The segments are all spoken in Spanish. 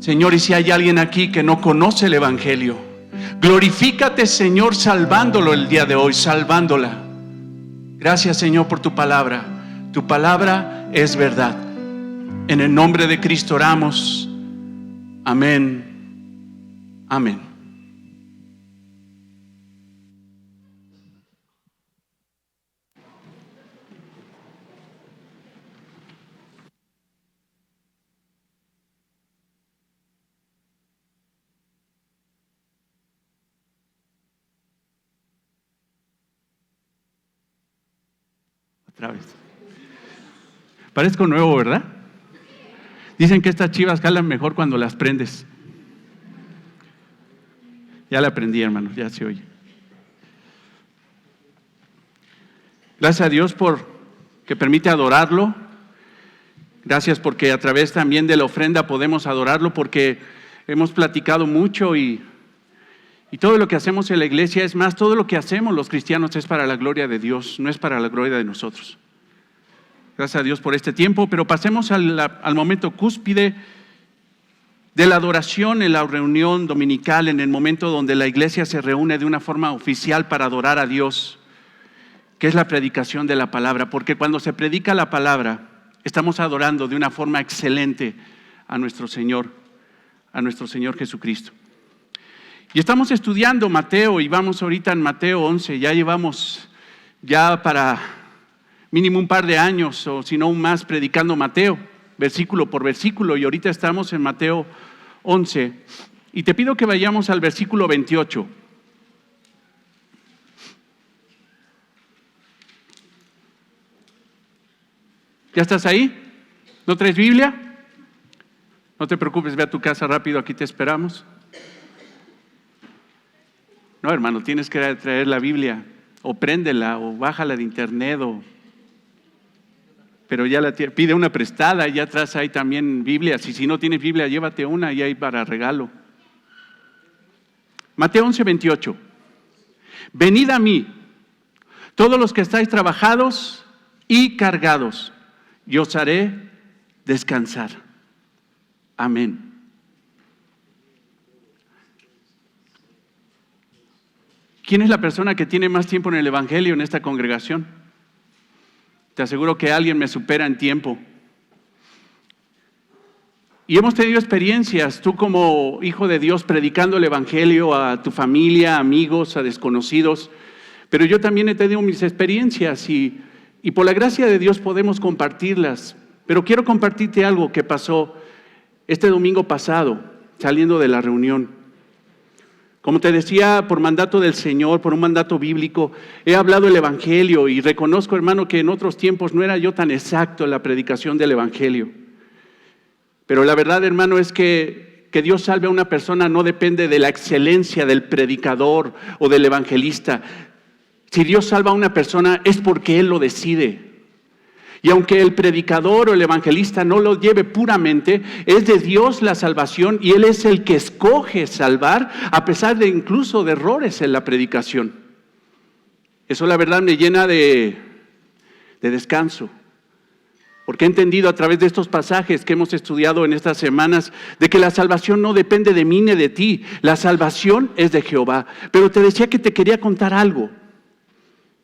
Señor, y si hay alguien aquí que no conoce el Evangelio, glorifícate, Señor, salvándolo el día de hoy, salvándola. Gracias, Señor, por tu palabra. Tu palabra es verdad. En el nombre de Cristo oramos. Amén. Amén. Otra vez. Parezco nuevo, ¿verdad? Dicen que estas chivas jalan mejor cuando las prendes. Ya la aprendí, hermano, ya se oye. Gracias a Dios por que permite adorarlo. Gracias porque a través también de la ofrenda podemos adorarlo, porque hemos platicado mucho y todo lo que hacemos en la iglesia, es más, todo lo que hacemos los cristianos es para la gloria de Dios, no es para la gloria de nosotros. Gracias a Dios por este tiempo, pero pasemos al momento cúspide de la adoración en la reunión dominical, en el momento donde la iglesia se reúne de una forma oficial para adorar a Dios, que es la predicación de la palabra, porque cuando se predica la palabra, estamos adorando de una forma excelente a nuestro Señor Jesucristo. Y estamos estudiando Mateo y vamos ahorita en Mateo 11, ya llevamos para mínimo un par de años o si no un más predicando Mateo, versículo por versículo, y ahorita estamos en Mateo 11 y te pido que vayamos al versículo 28. ¿Ya estás ahí? ¿No traes Biblia? No te preocupes, ve a tu casa rápido, aquí te esperamos. No, hermano, tienes que traer la Biblia, o préndela, o bájala de internet, pero ya pide una prestada, y atrás hay también Biblias, y si no tienes Biblia, llévate una y hay para regalo. Mateo 11, 28. Venid a mí, todos los que estáis trabajados y cargados, y os haré descansar. Amén. ¿Quién es la persona que tiene más tiempo en el Evangelio en esta congregación? Te aseguro que alguien me supera en tiempo. Y hemos tenido experiencias, tú como hijo de Dios, predicando el Evangelio a tu familia, amigos, a desconocidos. Pero yo también he tenido mis experiencias y por la gracia de Dios podemos compartirlas. Pero quiero compartirte algo que pasó este domingo pasado, saliendo de la reunión. Como te decía, por mandato del Señor, por un mandato bíblico, he hablado el Evangelio y reconozco, hermano, que en otros tiempos no era yo tan exacto en la predicación del Evangelio. Pero la verdad, hermano, es que Dios salve a una persona no depende de la excelencia del predicador o del evangelista. Si Dios salva a una persona es porque Él lo decide. Y aunque el predicador o el evangelista no lo lleve puramente, es de Dios la salvación y Él es el que escoge salvar a pesar de incluso de errores en la predicación. Eso la verdad me llena de descanso, porque he entendido a través de estos pasajes que hemos estudiado en estas semanas de que la salvación no depende de mí ni de ti, la salvación es de Jehová. Pero te decía que te quería contar algo.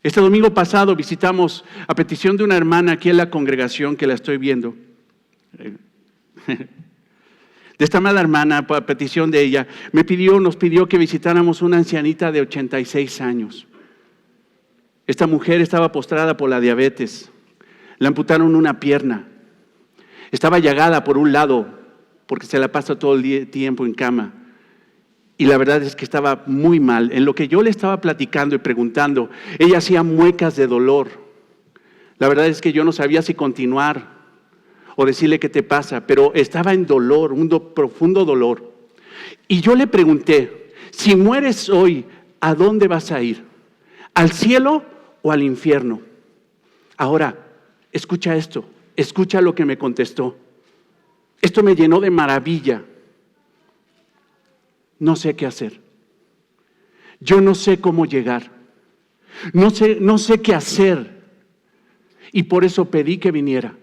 Este domingo pasado visitamos a petición de una hermana aquí en la congregación que la estoy viendo. De esta amada hermana, a petición de ella, nos pidió que visitáramos una ancianita de 86 años. Esta mujer estaba postrada por la diabetes. Le amputaron una pierna. Estaba llagada por un lado porque se la pasa todo el tiempo en cama. Y la verdad es que estaba muy mal. En lo que yo le estaba platicando y preguntando, ella hacía muecas de dolor. La verdad es que yo no sabía si continuar o decirle qué te pasa, pero estaba en dolor, un profundo dolor. Y yo le pregunté, si mueres hoy, ¿a dónde vas a ir? ¿Al cielo o al infierno? Ahora, escucha esto, escucha lo que me contestó. Esto me llenó de maravilla. No sé qué hacer. Yo no sé cómo llegar. No sé qué hacer. Y por eso pedí que viniera.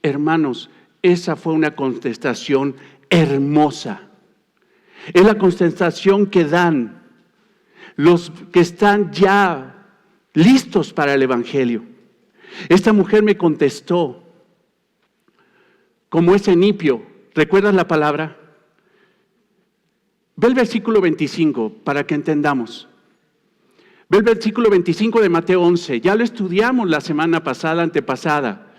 Hermanos, esa fue una contestación hermosa. Es la contestación que dan los que están ya listos para el Evangelio. Esta mujer me contestó como ese nipio. ¿Recuerdas la palabra? Ve el versículo 25 para que entendamos. Ve el versículo 25 de Mateo 11. Ya lo estudiamos la semana pasada, antepasada.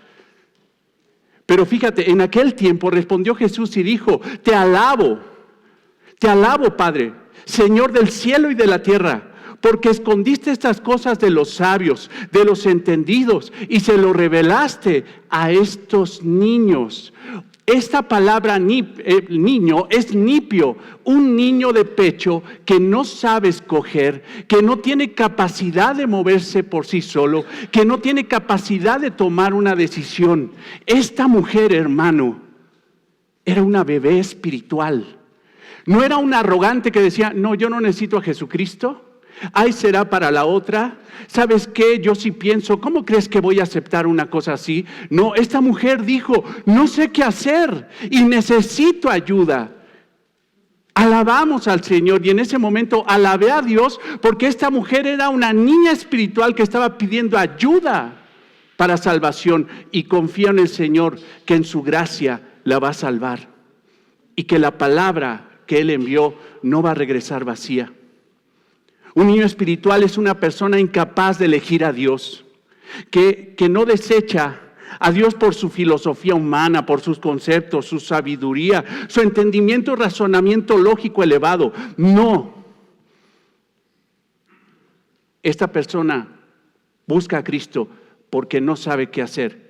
Pero fíjate, en aquel tiempo respondió Jesús y dijo: Te alabo, Padre, Señor del cielo y de la tierra, porque escondiste estas cosas de los sabios, de los entendidos, y se lo revelaste a estos niños. Esta palabra niño es nipio, un niño de pecho que no sabe escoger, que no tiene capacidad de moverse por sí solo, que no tiene capacidad de tomar una decisión. Esta mujer, hermano, era una bebé espiritual. No era una arrogante que decía: no, yo no necesito a Jesucristo. Ahí será para la otra. ¿Sabes qué? Yo sí pienso, ¿cómo crees que voy a aceptar una cosa así? No, esta mujer dijo: no sé qué hacer y necesito ayuda. Alabamos al Señor, y en ese momento alabé a Dios porque esta mujer era una niña espiritual que estaba pidiendo ayuda para salvación, y confía en el Señor que en su gracia la va a salvar y que la palabra que Él envió no va a regresar vacía. Un niño espiritual es una persona incapaz de elegir a Dios, que no desecha a Dios por su filosofía humana, por sus conceptos, su sabiduría, su entendimiento y razonamiento lógico elevado. No. Esta persona busca a Cristo porque no sabe qué hacer.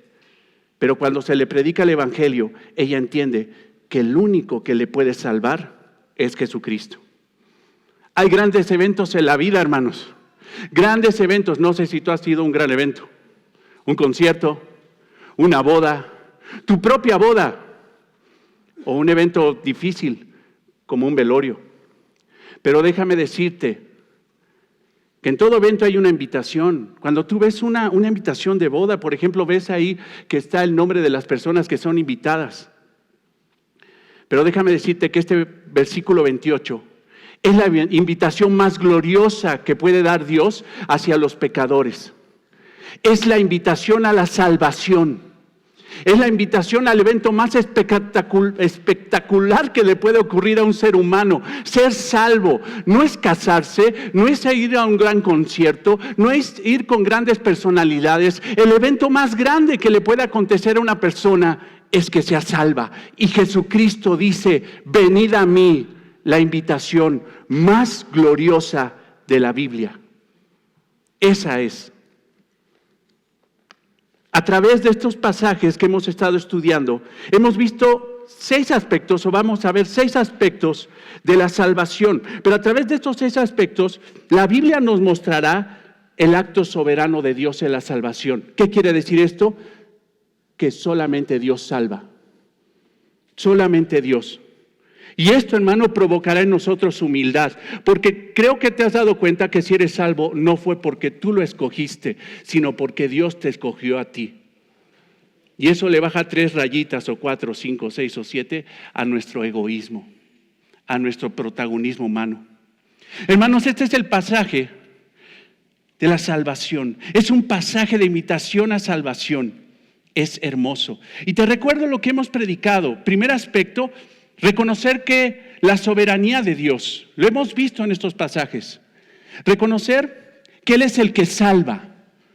Pero cuando se le predica el Evangelio, ella entiende que el único que le puede salvar es Jesucristo. Hay grandes eventos en la vida, hermanos. Grandes eventos. No sé si tú has sido un gran evento. Un concierto, una boda, tu propia boda, o un evento difícil como un velorio. Pero déjame decirte que en todo evento hay una invitación. Cuando tú ves una invitación de boda, por ejemplo, ves ahí que está el nombre de las personas que son invitadas. Pero déjame decirte que este versículo 28 es la invitación más gloriosa que puede dar Dios hacia los pecadores. Es la invitación a la salvación. Es la invitación al evento más espectacular que le puede ocurrir a un ser humano. Ser salvo. No es casarse, no es ir a un gran concierto, no es ir con grandes personalidades. El evento más grande que le puede acontecer a una persona es que sea salva. Y Jesucristo dice: venid a mí. La invitación más gloriosa de la Biblia. Esa es. A través de estos pasajes que hemos estado estudiando, hemos visto 6 aspectos, o vamos a ver 6 aspectos de la salvación. Pero a través de estos 6 aspectos, la Biblia nos mostrará el acto soberano de Dios en la salvación. ¿Qué quiere decir esto? Que solamente Dios salva. Solamente Dios. Y esto, hermano, provocará en nosotros humildad, porque creo que te has dado cuenta que si eres salvo no fue porque tú lo escogiste, sino porque Dios te escogió a ti. Y eso le baja 3 rayitas o 4, 5, 6 o 7 a nuestro egoísmo, a nuestro protagonismo humano. Hermanos, este es el pasaje de la salvación. Es un pasaje de invitación a salvación. Es hermoso. Y te recuerdo lo que hemos predicado. Primer aspecto, reconocer que la soberanía de Dios, lo hemos visto en estos pasajes. Reconocer que Él es el que salva.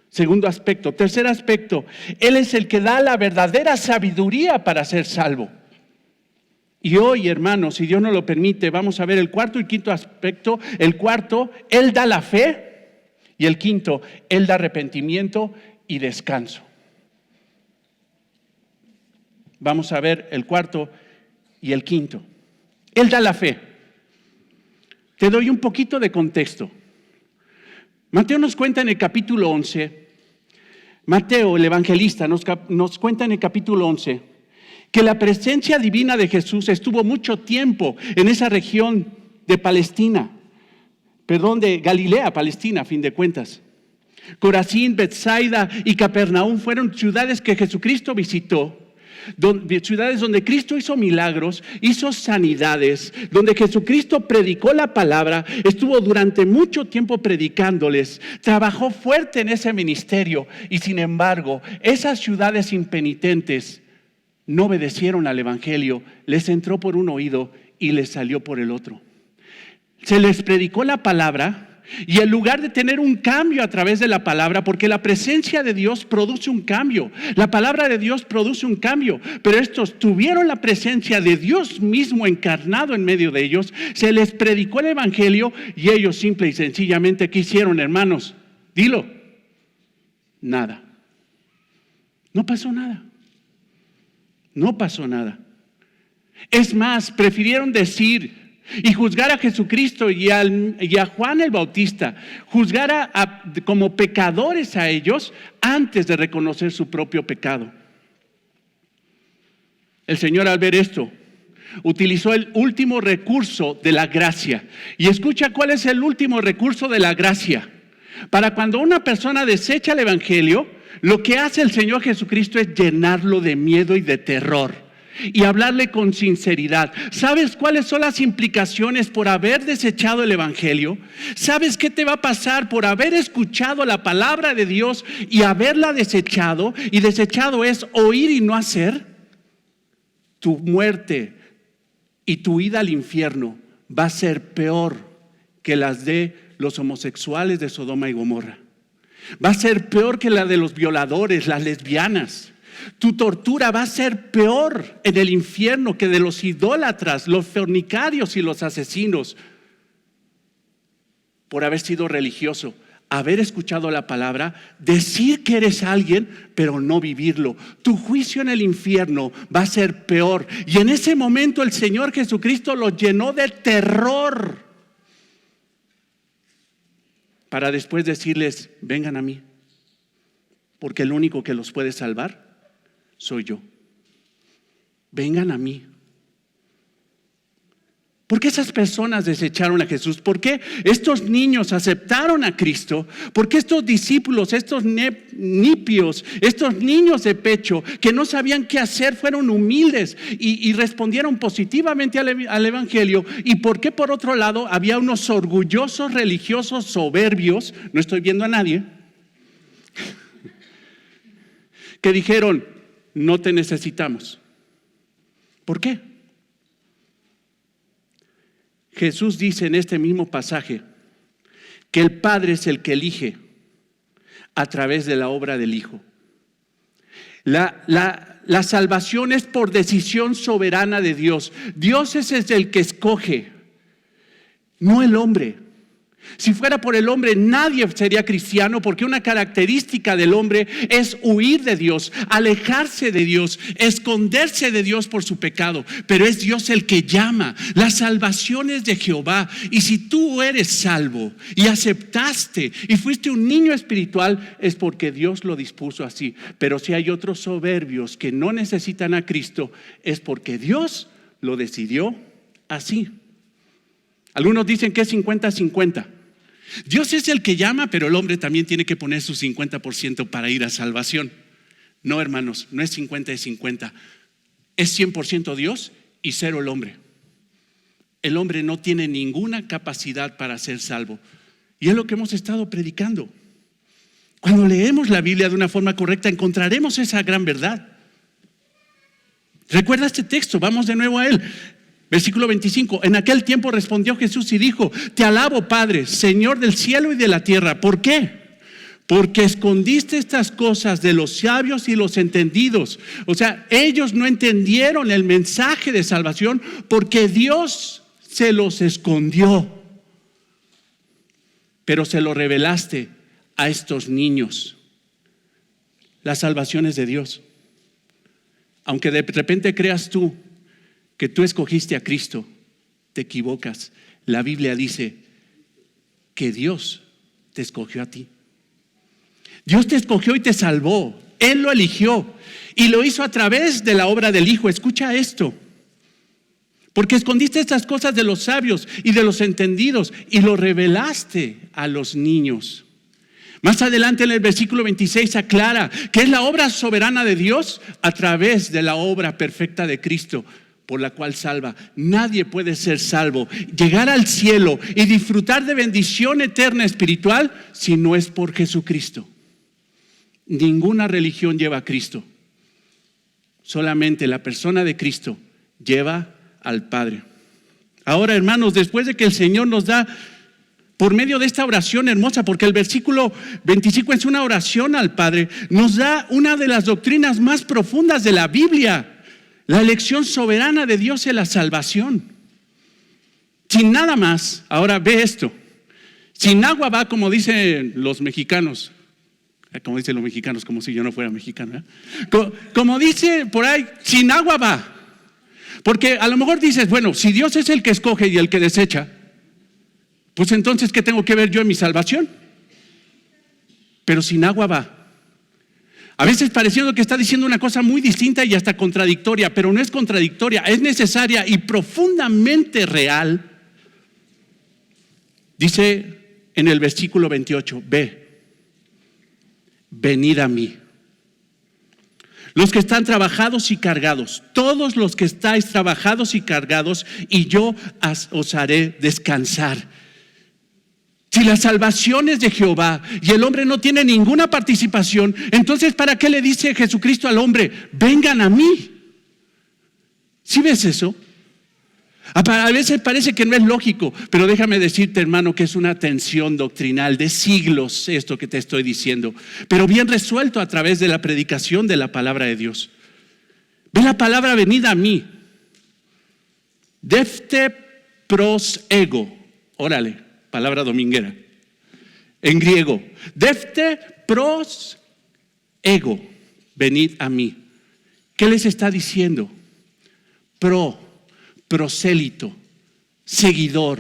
Segundo aspecto. Tercer aspecto, Él es el que da la verdadera sabiduría para ser salvo. Y hoy, hermanos, si Dios nos lo permite, vamos a ver el cuarto y quinto aspecto. El cuarto, Él da la fe. Y el quinto, Él da arrepentimiento y descanso. Vamos a ver el cuarto y el quinto. Él da la fe. Te doy un poquito de contexto. Mateo nos cuenta en el capítulo 11, Mateo, el evangelista, nos cuenta en el capítulo 11 que la presencia divina de Jesús estuvo mucho tiempo en esa región de de Galilea, Palestina, a fin de cuentas. Corazín, Betsaida y Capernaum fueron ciudades que Jesucristo visitó, ciudades donde Cristo hizo milagros, hizo sanidades, donde Jesucristo predicó la palabra, estuvo durante mucho tiempo predicándoles, trabajó fuerte en ese ministerio y sin embargo, esas ciudades impenitentes no obedecieron al evangelio, les entró por un oído y les salió por el otro. Se les predicó la palabra. Y en lugar de tener un cambio a través de la palabra, porque la presencia de Dios produce un cambio, la palabra de Dios produce un cambio, pero estos tuvieron la presencia de Dios mismo encarnado en medio de ellos, se les predicó el evangelio y ellos simple y sencillamente, ¿qué hicieron, hermanos? Dilo, nada. No pasó nada. No pasó nada. Es más, prefirieron decir y juzgar a Jesucristo y a Juan el Bautista, juzgar como pecadores a ellos antes de reconocer su propio pecado. El Señor, al ver esto, utilizó el último recurso de la gracia. Y escucha cuál es el último recurso de la gracia. Para cuando una persona desecha el evangelio, lo que hace el Señor Jesucristo es llenarlo de miedo y de terror. Y hablarle con sinceridad. ¿Sabes cuáles son las implicaciones por haber desechado el evangelio? ¿Sabes qué te va a pasar por haber escuchado la palabra de Dios y haberla desechado? Y desechado es oír y no hacer. Tu muerte y tu ida al infierno va a ser peor que las de los homosexuales de Sodoma y Gomorra. Va a ser peor que la de los violadores, las lesbianas. Tu tortura va a ser peor en el infierno que de los idólatras, los fornicarios y los asesinos. Por haber sido religioso, haber escuchado la palabra, decir que eres alguien, pero no vivirlo. Tu juicio en el infierno va a ser peor. Y en ese momento el Señor Jesucristo los llenó de terror. Para después decirles, vengan a mí, porque el único que los puede salvar soy yo. Vengan a mí. ¿Por qué esas personas desecharon a Jesús? ¿Por qué estos niños aceptaron a Cristo? ¿Por qué estos discípulos, estos nipios, estos niños de pecho que no sabían qué hacer, fueron humildes y respondieron positivamente al evangelio? ¿Y por qué por otro lado había unos orgullosos religiosos soberbios, no estoy viendo a nadie, que dijeron, no te necesitamos? ¿Por qué? Jesús dice en este mismo pasaje que el Padre es el que elige a través de la obra del Hijo. La salvación es por decisión soberana de Dios. Dios es el que escoge, no el hombre. Si fuera por el hombre, nadie sería cristiano, porque una característica del hombre es huir de Dios, alejarse de Dios, esconderse de Dios por su pecado. Pero es Dios el que llama. La salvación es de Jehová. Y si tú eres salvo y aceptaste y fuiste un niño espiritual, es porque Dios lo dispuso así. Pero si hay otros soberbios que no necesitan a Cristo, es porque Dios lo decidió así. Algunos dicen que es 50-50. Dios es el que llama, pero el hombre también tiene que poner su 50% para ir a salvación. No, hermanos, no es 50 y 50. Es 100% Dios y 0 el hombre. El hombre no tiene ninguna capacidad para ser salvo. Y es lo que hemos estado predicando. Cuando leemos la Biblia de una forma correcta, encontraremos esa gran verdad. Recuerda este texto, vamos de nuevo a él. Versículo 25, en aquel tiempo respondió Jesús y dijo, te alabo, Padre, Señor del cielo y de la tierra. ¿Por qué? Porque escondiste estas cosas de los sabios y los entendidos. O sea, ellos no entendieron el mensaje de salvación porque Dios se los escondió. Pero se lo revelaste a estos niños. La salvación es de Dios. Aunque de repente creas tú que tú escogiste a Cristo, te equivocas. La Biblia dice que Dios te escogió a ti. Dios te escogió y te salvó. Él lo eligió y lo hizo a través de la obra del Hijo. Escucha esto. Porque escondiste estas cosas de los sabios y de los entendidos y lo revelaste a los niños. Más adelante en el versículo 26 aclara que es la obra soberana de Dios a través de la obra perfecta de Cristo, por la cual salva. Nadie puede ser salvo, llegar al cielo y disfrutar de bendición eterna espiritual si no es por Jesucristo. Ninguna religión lleva a Cristo. Solamente la persona de Cristo lleva al Padre. Ahora, hermanos, después de que el Señor nos da, por medio de esta oración hermosa, porque el versículo 25 es una oración al Padre, nos da una de las doctrinas más profundas de la Biblia. La elección soberana de Dios en la salvación. Sin nada más, ahora ve esto. Sin agua va, como dicen los mexicanos. Como dicen los mexicanos, como si yo no fuera mexicano. Como dice por ahí, sin agua va. Porque a lo mejor dices, bueno, si Dios es el que escoge y el que desecha, pues entonces, ¿qué tengo que ver yo en mi salvación? Pero sin agua va. A veces pareciendo que está diciendo una cosa muy distinta y hasta contradictoria, pero no es contradictoria, es necesaria y profundamente real. Dice en el versículo 28, venid a mí. Los que están trabajados y cargados, todos los que estáis trabajados y cargados, y yo os haré descansar. Si la salvación es de Jehová y el hombre no tiene ninguna participación, entonces ¿para qué le dice Jesucristo al hombre? Vengan a mí. ¿Sí ves eso? A veces parece que no es lógico, pero déjame decirte, hermano, que es una tensión doctrinal de siglos esto que te estoy diciendo, pero bien resuelto a través de la predicación de la palabra de Dios. Ve la palabra venid a mí. Defte pros ego. Órale. Palabra dominguera, en griego, defte pros ego, venid a mí. ¿Qué les está diciendo? Prosélito, seguidor,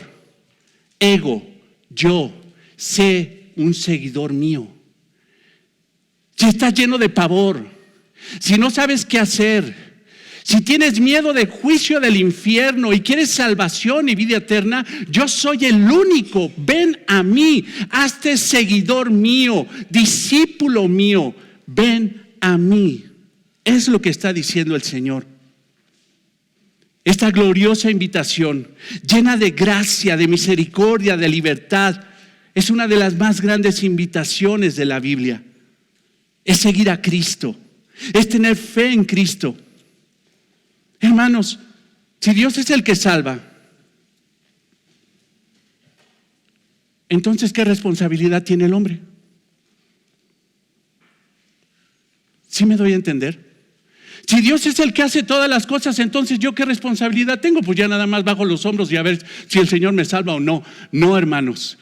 ego, yo, sé un seguidor mío. Si estás lleno de pavor, si no sabes qué hacer, si tienes miedo del juicio del infierno y quieres salvación y vida eterna, yo soy el único. Ven a mí, hazte seguidor mío, discípulo mío. Ven a mí. Es lo que está diciendo el Señor. Esta gloriosa invitación, llena de gracia, de misericordia, de libertad, es una de las más grandes invitaciones de la Biblia. Es seguir a Cristo, es tener fe en Cristo. Hermanos, si Dios es el que salva, entonces ¿qué responsabilidad tiene el hombre? ¿Sí me doy a entender? Si Dios es el que hace todas las cosas, entonces ¿yo qué responsabilidad tengo? Pues ya nada más bajo los hombros y a ver si el Señor me salva o no. No, hermanos,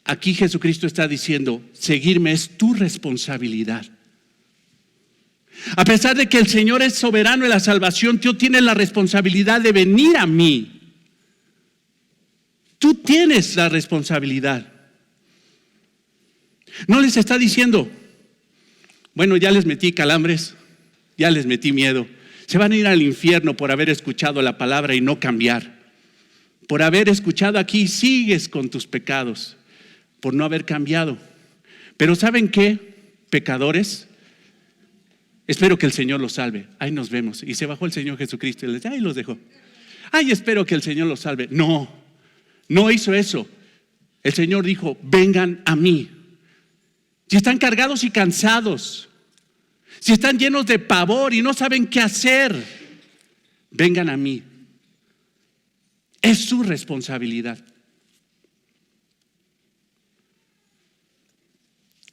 aquí Jesucristo está diciendo, seguirme es tu responsabilidad. A pesar de que el Señor es soberano en la salvación, tú tienes la responsabilidad de venir a mí. Tú tienes la responsabilidad. No les está diciendo, bueno, ya les metí calambres, ya les metí miedo. Se van a ir al infierno por haber escuchado la palabra y no cambiar. Por haber escuchado aquí, sigues con tus pecados, por no haber cambiado. Pero ¿saben qué? Pecadores, espero que el Señor los salve. Ahí nos vemos. Y se bajó el Señor Jesucristo y les dijo, ahí los dejó. Ay, espero que el Señor los salve. No, no hizo eso. El Señor dijo, vengan a mí. Si están cargados y cansados, si están llenos de pavor y no saben qué hacer, vengan a mí. Es su responsabilidad.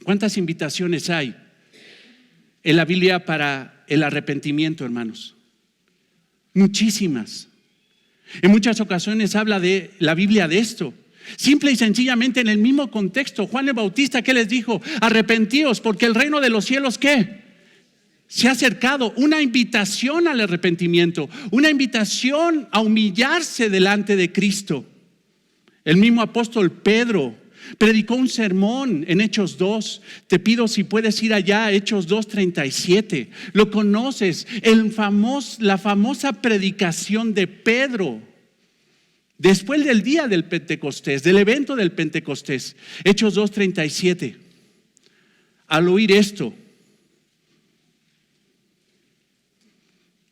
¿Cuántas invitaciones hay en la Biblia para el arrepentimiento, hermanos? Muchísimas. En muchas ocasiones habla de la Biblia de esto. Simple y sencillamente en el mismo contexto, Juan el Bautista, ¿qué les dijo? Arrepentíos porque el reino de los cielos, ¿qué? Se ha acercado. Una invitación al arrepentimiento, una invitación a humillarse delante de Cristo. El mismo apóstol Pedro predicó un sermón en Hechos 2. Te pido si puedes ir allá a Hechos 2:37. Lo conoces, la famosa predicación de Pedro después del día del Pentecostés, del evento del Pentecostés. Hechos 2:37. al oír esto,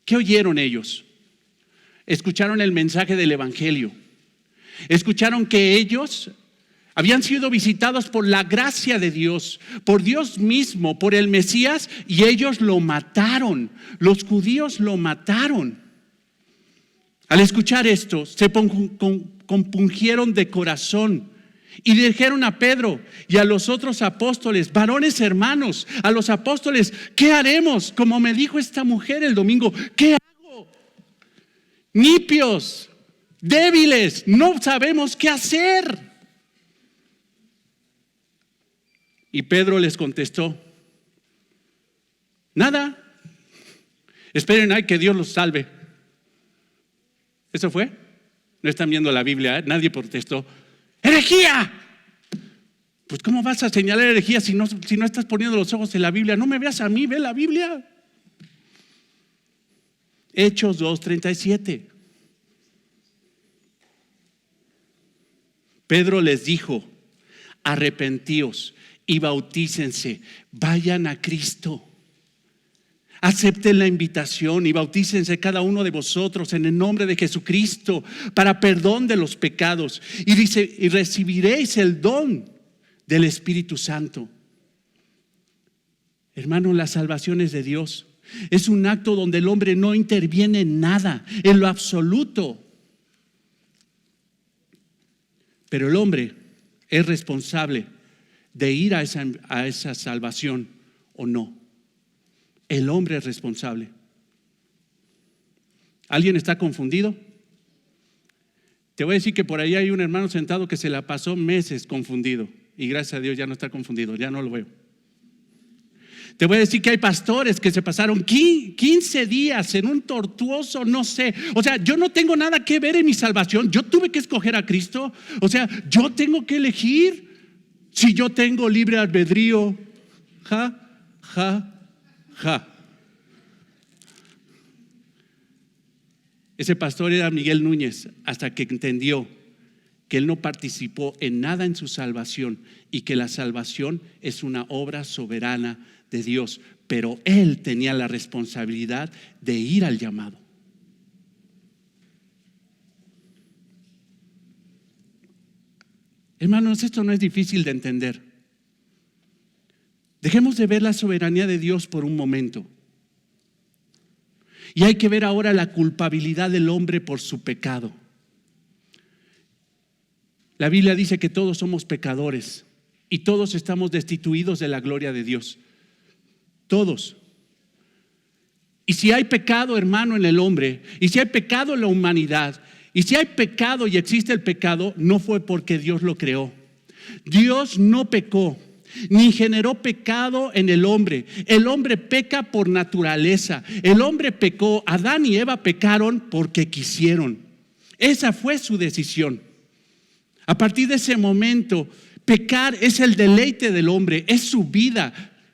¿qué oyeron ellos? Escucharon el mensaje del Evangelio. Escucharon que ellos habían sido visitados por la gracia de Dios, por Dios mismo, por el Mesías, y ellos lo mataron. Los judíos lo mataron. Al escuchar esto, se compungieron de corazón y dijeron a Pedro y a los otros apóstoles: varones hermanos, a los apóstoles, ¿qué haremos? Como me dijo esta mujer el domingo, ¿qué hago? Nipios, débiles, no sabemos qué hacer. Y Pedro les contestó: nada, esperen ahí que Dios los salve. ¿Eso fue? No están viendo la Biblia, ¿eh? Nadie protestó. ¡Herejía! Pues ¿cómo vas a señalar herejía si no estás poniendo los ojos en la Biblia? No me veas a mí, ve la Biblia. Hechos 2:37. Pedro les dijo: arrepentíos y bautícense, vayan a Cristo. Acepten la invitación y bautícense cada uno de vosotros en el nombre de Jesucristo para perdón de los pecados. Y dice: y recibiréis el don del Espíritu Santo. Hermano, la salvación es de Dios. Es un acto donde el hombre no interviene en nada, en lo absoluto. Pero el hombre es responsable de ir a esa salvación o no. El hombre es responsable. ¿Alguien está confundido? Te voy a decir que por ahí hay un hermano sentado que se la pasó meses confundido, y gracias a Dios ya no está confundido, ya no lo veo. Te voy a decir que hay pastores que se pasaron 15 días en un tortuoso, no sé. O sea, yo no tengo nada que ver en mi salvación. Yo tuve que escoger a Cristo. O sea, yo tengo que elegir. Si yo tengo libre albedrío. Ja. Ese pastor era Miguel Núñez, hasta que entendió que él no participó en nada en su salvación y que la salvación es una obra soberana de Dios, pero él tenía la responsabilidad de ir al llamado. Hermanos, esto no es difícil de entender. Dejemos de ver la soberanía de Dios por un momento. Y hay que ver ahora la culpabilidad del hombre por su pecado. La Biblia dice que todos somos pecadores y todos estamos destituidos de la gloria de Dios. Todos. Y si hay pecado, hermano, en el hombre, y si hay pecado en la humanidad, y si hay pecado y existe el pecado, no fue porque Dios lo creó. Dios no pecó, ni generó pecado en el hombre. El hombre peca por naturaleza. El hombre pecó, Adán y Eva pecaron porque quisieron. Esa fue su decisión. A partir de ese momento, pecar es el deleite del hombre, es su vida.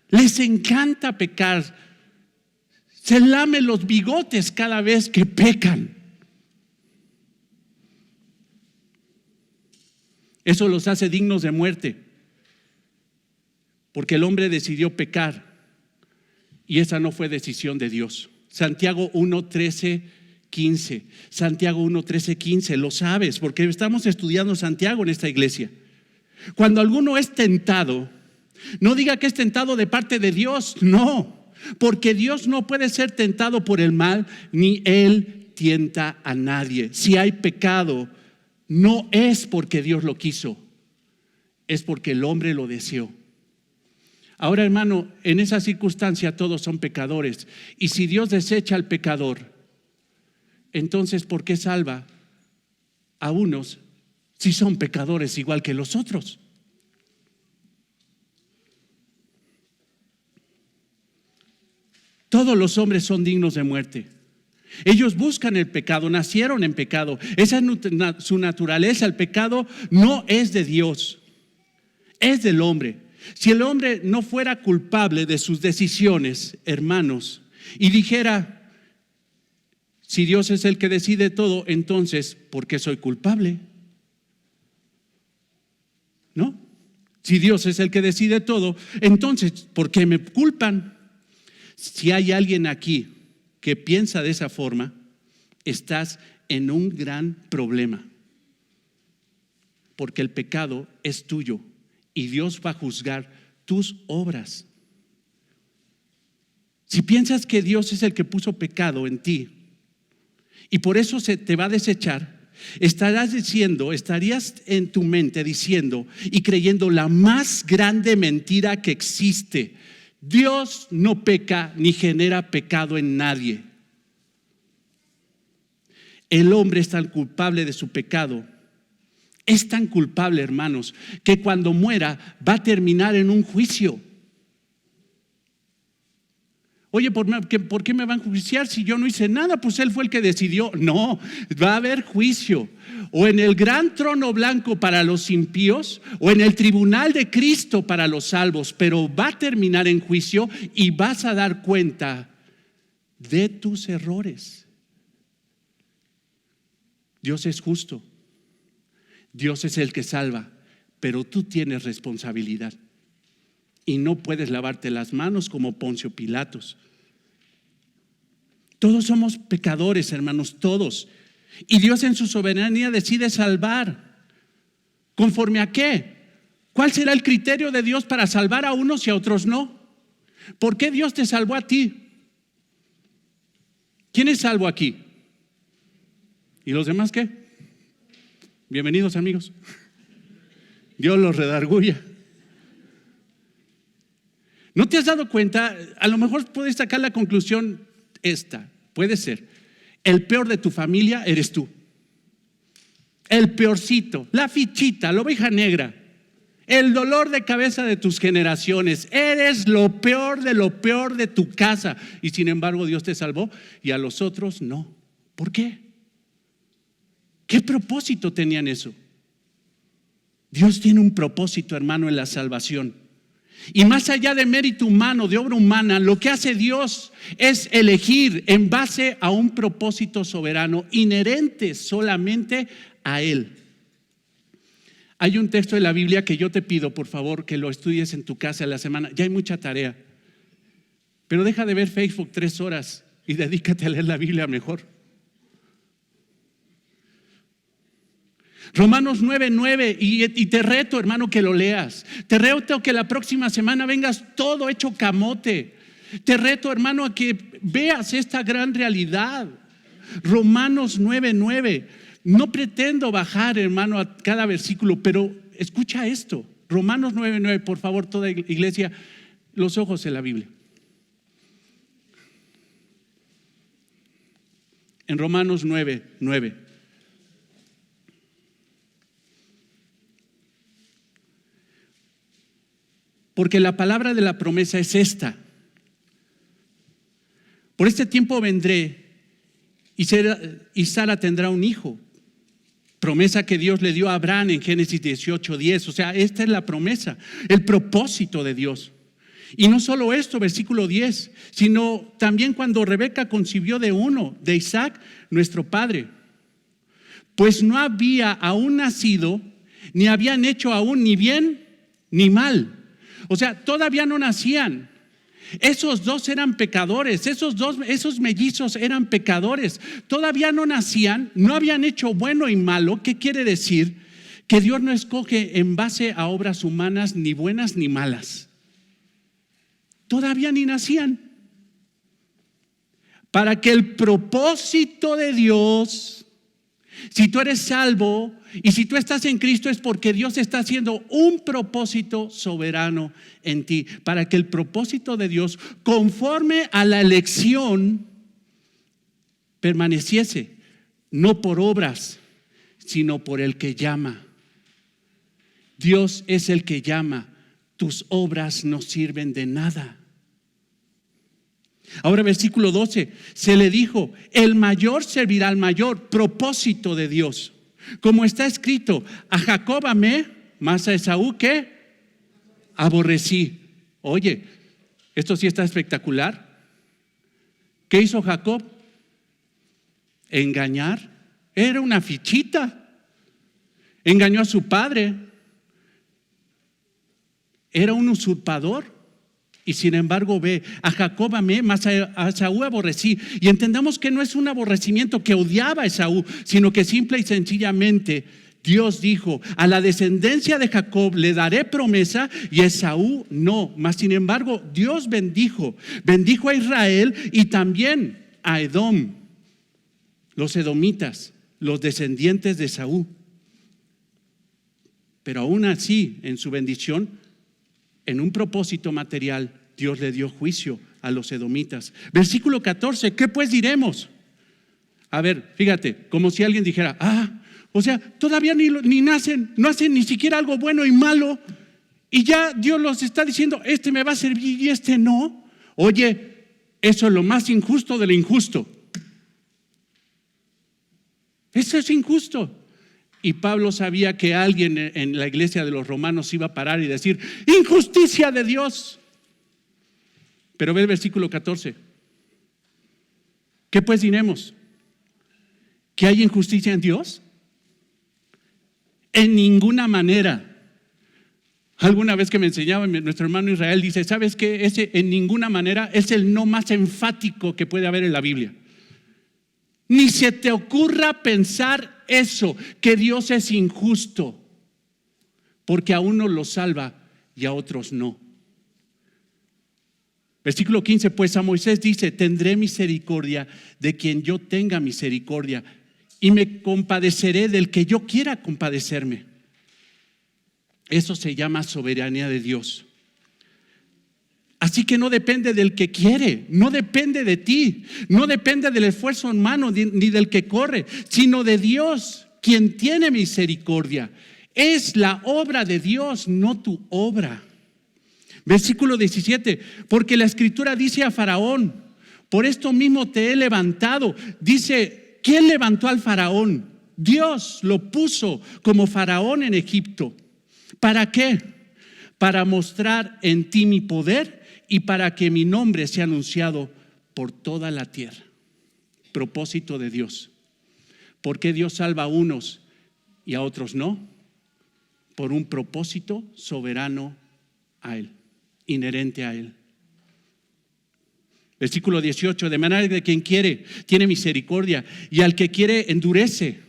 Les encanta pecar. Se lamen los bigotes cada vez que pecan. Eso los hace dignos de muerte, porque el hombre decidió pecar y esa no fue decisión de Dios. Santiago 1:13-15. Santiago 1:13-15, lo sabes porque estamos estudiando Santiago en esta iglesia. Cuando alguno es tentado, no diga que es tentado de parte de Dios, no, porque Dios no puede ser tentado por el mal, ni Él tienta a nadie. Si hay pecado, no es porque Dios lo quiso, es porque el hombre lo deseó. Ahora, hermano, en esa circunstancia todos son pecadores. Y si Dios desecha al pecador, entonces ¿por qué salva a unos si son pecadores igual que los otros? Todos los hombres son dignos de muerte. Ellos buscan el pecado, nacieron en pecado. Esa es su naturaleza. El pecado no es de Dios, es del hombre. Si el hombre no fuera culpable de sus decisiones, hermanos, y dijera: si Dios es el que decide todo, entonces, ¿por qué soy culpable? ¿No? Si Dios es el que decide todo, entonces, ¿por qué me culpan? Si hay alguien aquí que piensa de esa forma, estás en un gran problema. Porque el pecado es tuyo y Dios va a juzgar tus obras. Si piensas que Dios es el que puso pecado en ti y por eso se te va a desechar, estarías en tu mente diciendo y creyendo la más grande mentira que existe. Dios no peca ni genera pecado en nadie. El hombre es tan culpable de su pecado, es tan culpable, hermanos, que cuando muera va a terminar en un juicio. Oye, ¿por qué me van a enjuiciar si yo no hice nada? Pues él fue el que decidió. No, va a haber juicio. O en el gran trono blanco para los impíos, o en el tribunal de Cristo para los salvos. Pero va a terminar en juicio y vas a dar cuenta de tus errores. Dios es justo. Dios es el que salva, pero tú tienes responsabilidad. Y no puedes lavarte las manos como Poncio Pilatos. Todos somos pecadores, hermanos, todos. Y Dios en su soberanía decide salvar. ¿Conforme a qué? ¿Cuál será el criterio de Dios para salvar a unos y a otros no? ¿Por qué Dios te salvó a ti? ¿Quién es salvo aquí? ¿Y los demás qué? Bienvenidos, amigos. Dios los redarguya. ¿No te has dado cuenta? A lo mejor puedes sacar la conclusión esta. Puede ser. El peor de tu familia eres tú. El peorcito, la fichita, la oveja negra. El dolor de cabeza de tus generaciones. Eres lo peor de tu casa. Y sin embargo Dios te salvó y a los otros no. ¿Por qué? ¿Qué propósito tenían eso? Dios tiene un propósito, hermano, en la salvación. Y más allá de mérito humano, de obra humana, lo que hace Dios es elegir en base a un propósito soberano inherente solamente a Él. Hay un texto de la Biblia que yo te pido, por favor, que lo estudies en tu casa en la semana. Ya hay mucha tarea, pero deja de ver Facebook 3 horas y dedícate a leer la Biblia mejor. Romanos 9:9, y te reto, hermano, que lo leas. Te reto que la próxima semana vengas todo hecho camote. Te reto, hermano, a que veas esta gran realidad. Romanos 9:9. No pretendo bajar, hermano, a cada versículo, pero escucha esto. Romanos 9:9, por favor, toda iglesia, los ojos en la Biblia. En Romanos 9:9. Porque la palabra de la promesa es esta: por este tiempo vendré y Sara tendrá un hijo. Promesa que Dios le dio a Abraham en Génesis 18:10. O sea, esta es la promesa, el propósito de Dios. Y no solo esto, versículo 10, sino también cuando Rebeca concibió de Isaac, nuestro padre. Pues no había aún nacido, ni habían hecho aún ni bien ni mal. O sea, todavía no nacían. Esos dos eran pecadores, esos mellizos eran pecadores. Todavía no nacían, no habían hecho bueno y malo. ¿Qué quiere decir? Que Dios no escoge en base a obras humanas ni buenas ni malas. Todavía ni nacían. Para que el propósito de Dios, si tú eres salvo y si tú estás en Cristo, es porque Dios está haciendo un propósito soberano en ti. Para que el propósito de Dios, conforme a la elección, permaneciese, no por obras, sino por el que llama. Dios es el que llama. Tus obras no sirven de nada. Ahora versículo 12, se le dijo: el mayor servirá al mayor. Propósito de Dios. Como está escrito: a Jacob amé, mas a Esaú ¿qué? Aborrecí. Oye, esto sí está espectacular. ¿Qué hizo Jacob? Engañar. Era una fichita. Engañó a su padre. era un usurpador. Y sin embargo ve, a Jacob amé, mas a Esaú aborrecí. Y entendamos que no es un aborrecimiento que odiaba a Esaú, sino que simple y sencillamente Dios dijo: a la descendencia de Jacob le daré promesa y a Esaú no. Mas sin embargo Dios bendijo a Israel y también a Edom, los edomitas, los descendientes de Esaú. Pero aún así, en su bendición, en un propósito material, Dios le dio juicio a los edomitas. Versículo 14, ¿qué pues diremos? A ver, fíjate, como si alguien dijera: o sea, todavía ni nacen, no hacen ni siquiera algo bueno y malo, y ya Dios los está diciendo: este me va a servir y este no. Oye, eso es lo más injusto de lo injusto. Eso es injusto. Y Pablo sabía que alguien en la iglesia de los romanos iba a parar y decir: injusticia de Dios. Pero ve el versículo 14. ¿Qué pues diremos? ¿Que hay injusticia en Dios? En ninguna manera. Alguna vez que me enseñaba nuestro hermano Israel, dice: ¿sabes qué? Ese en ninguna manera es el no más enfático que puede haber en la Biblia. Ni se te ocurra pensar eso, que Dios es injusto, porque a unos los salva y a otros no. Versículo 15, pues a Moisés dice: tendré misericordia de quien yo tenga misericordia y me compadeceré del que yo quiera compadecerme. Eso se llama soberanía de Dios. Así que no depende del que quiere, no depende de ti, no depende del esfuerzo humano ni del que corre, sino de Dios, quien tiene misericordia. Es la obra de Dios, no tu obra. Versículo 17, porque la escritura dice a Faraón: por esto mismo te he levantado. Dice, ¿quién levantó al Faraón? Dios lo puso como Faraón en Egipto. ¿Para qué? Para mostrar en ti mi poder y para que mi nombre sea anunciado por toda la tierra. Propósito de Dios. ¿Por qué Dios salva a unos y a otros no? Por un propósito soberano a Él, inherente a Él. Versículo 18, de manera que quien quiere tiene misericordia y al que quiere endurece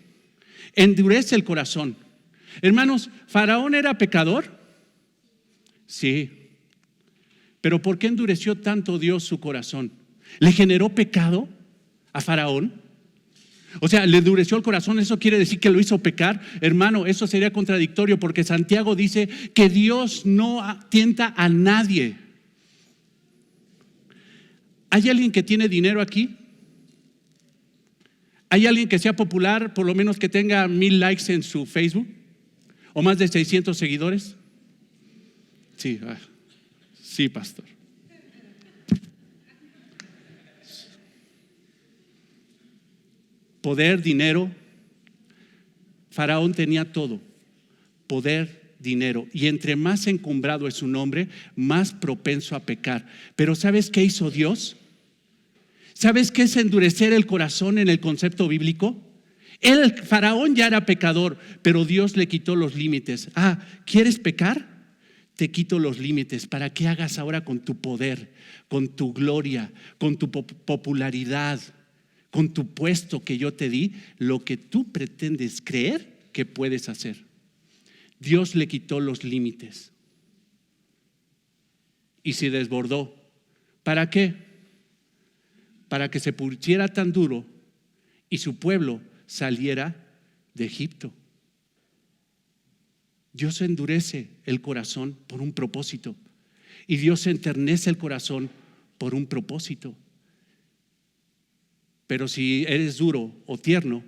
el corazón. Hermanos, ¿Faraón era pecador? Sí. Pero ¿por qué endureció tanto Dios su corazón? ¿Le generó pecado a Faraón? O sea, le endureció el corazón, ¿eso quiere decir que lo hizo pecar? Hermano, eso sería contradictorio, porque Santiago dice que Dios no tienta a nadie. ¿Hay alguien que tiene dinero aquí? ¿Hay alguien que sea popular, por lo menos que tenga 1000 likes en su Facebook? ¿O más de 600 seguidores? Sí, sí, pastor. Poder, dinero. Faraón tenía todo: poder, dinero. Y entre más encumbrado es su nombre, más propenso a pecar. Pero ¿sabes qué hizo Dios? ¿Sabes qué es endurecer el corazón en el concepto bíblico? El Faraón ya era pecador, pero Dios le quitó los límites. ¿Quieres pecar? Te quito los límites para que hagas ahora con tu poder, con tu gloria, con tu popularidad, con tu puesto que yo te di, lo que tú pretendes creer que puedes hacer. Dios le quitó los límites y se desbordó. ¿Para qué? Para que se pusiera tan duro y su pueblo saliera de Egipto. Dios endurece el corazón por un propósito y Dios enternece el corazón por un propósito. Pero si eres duro o tierno,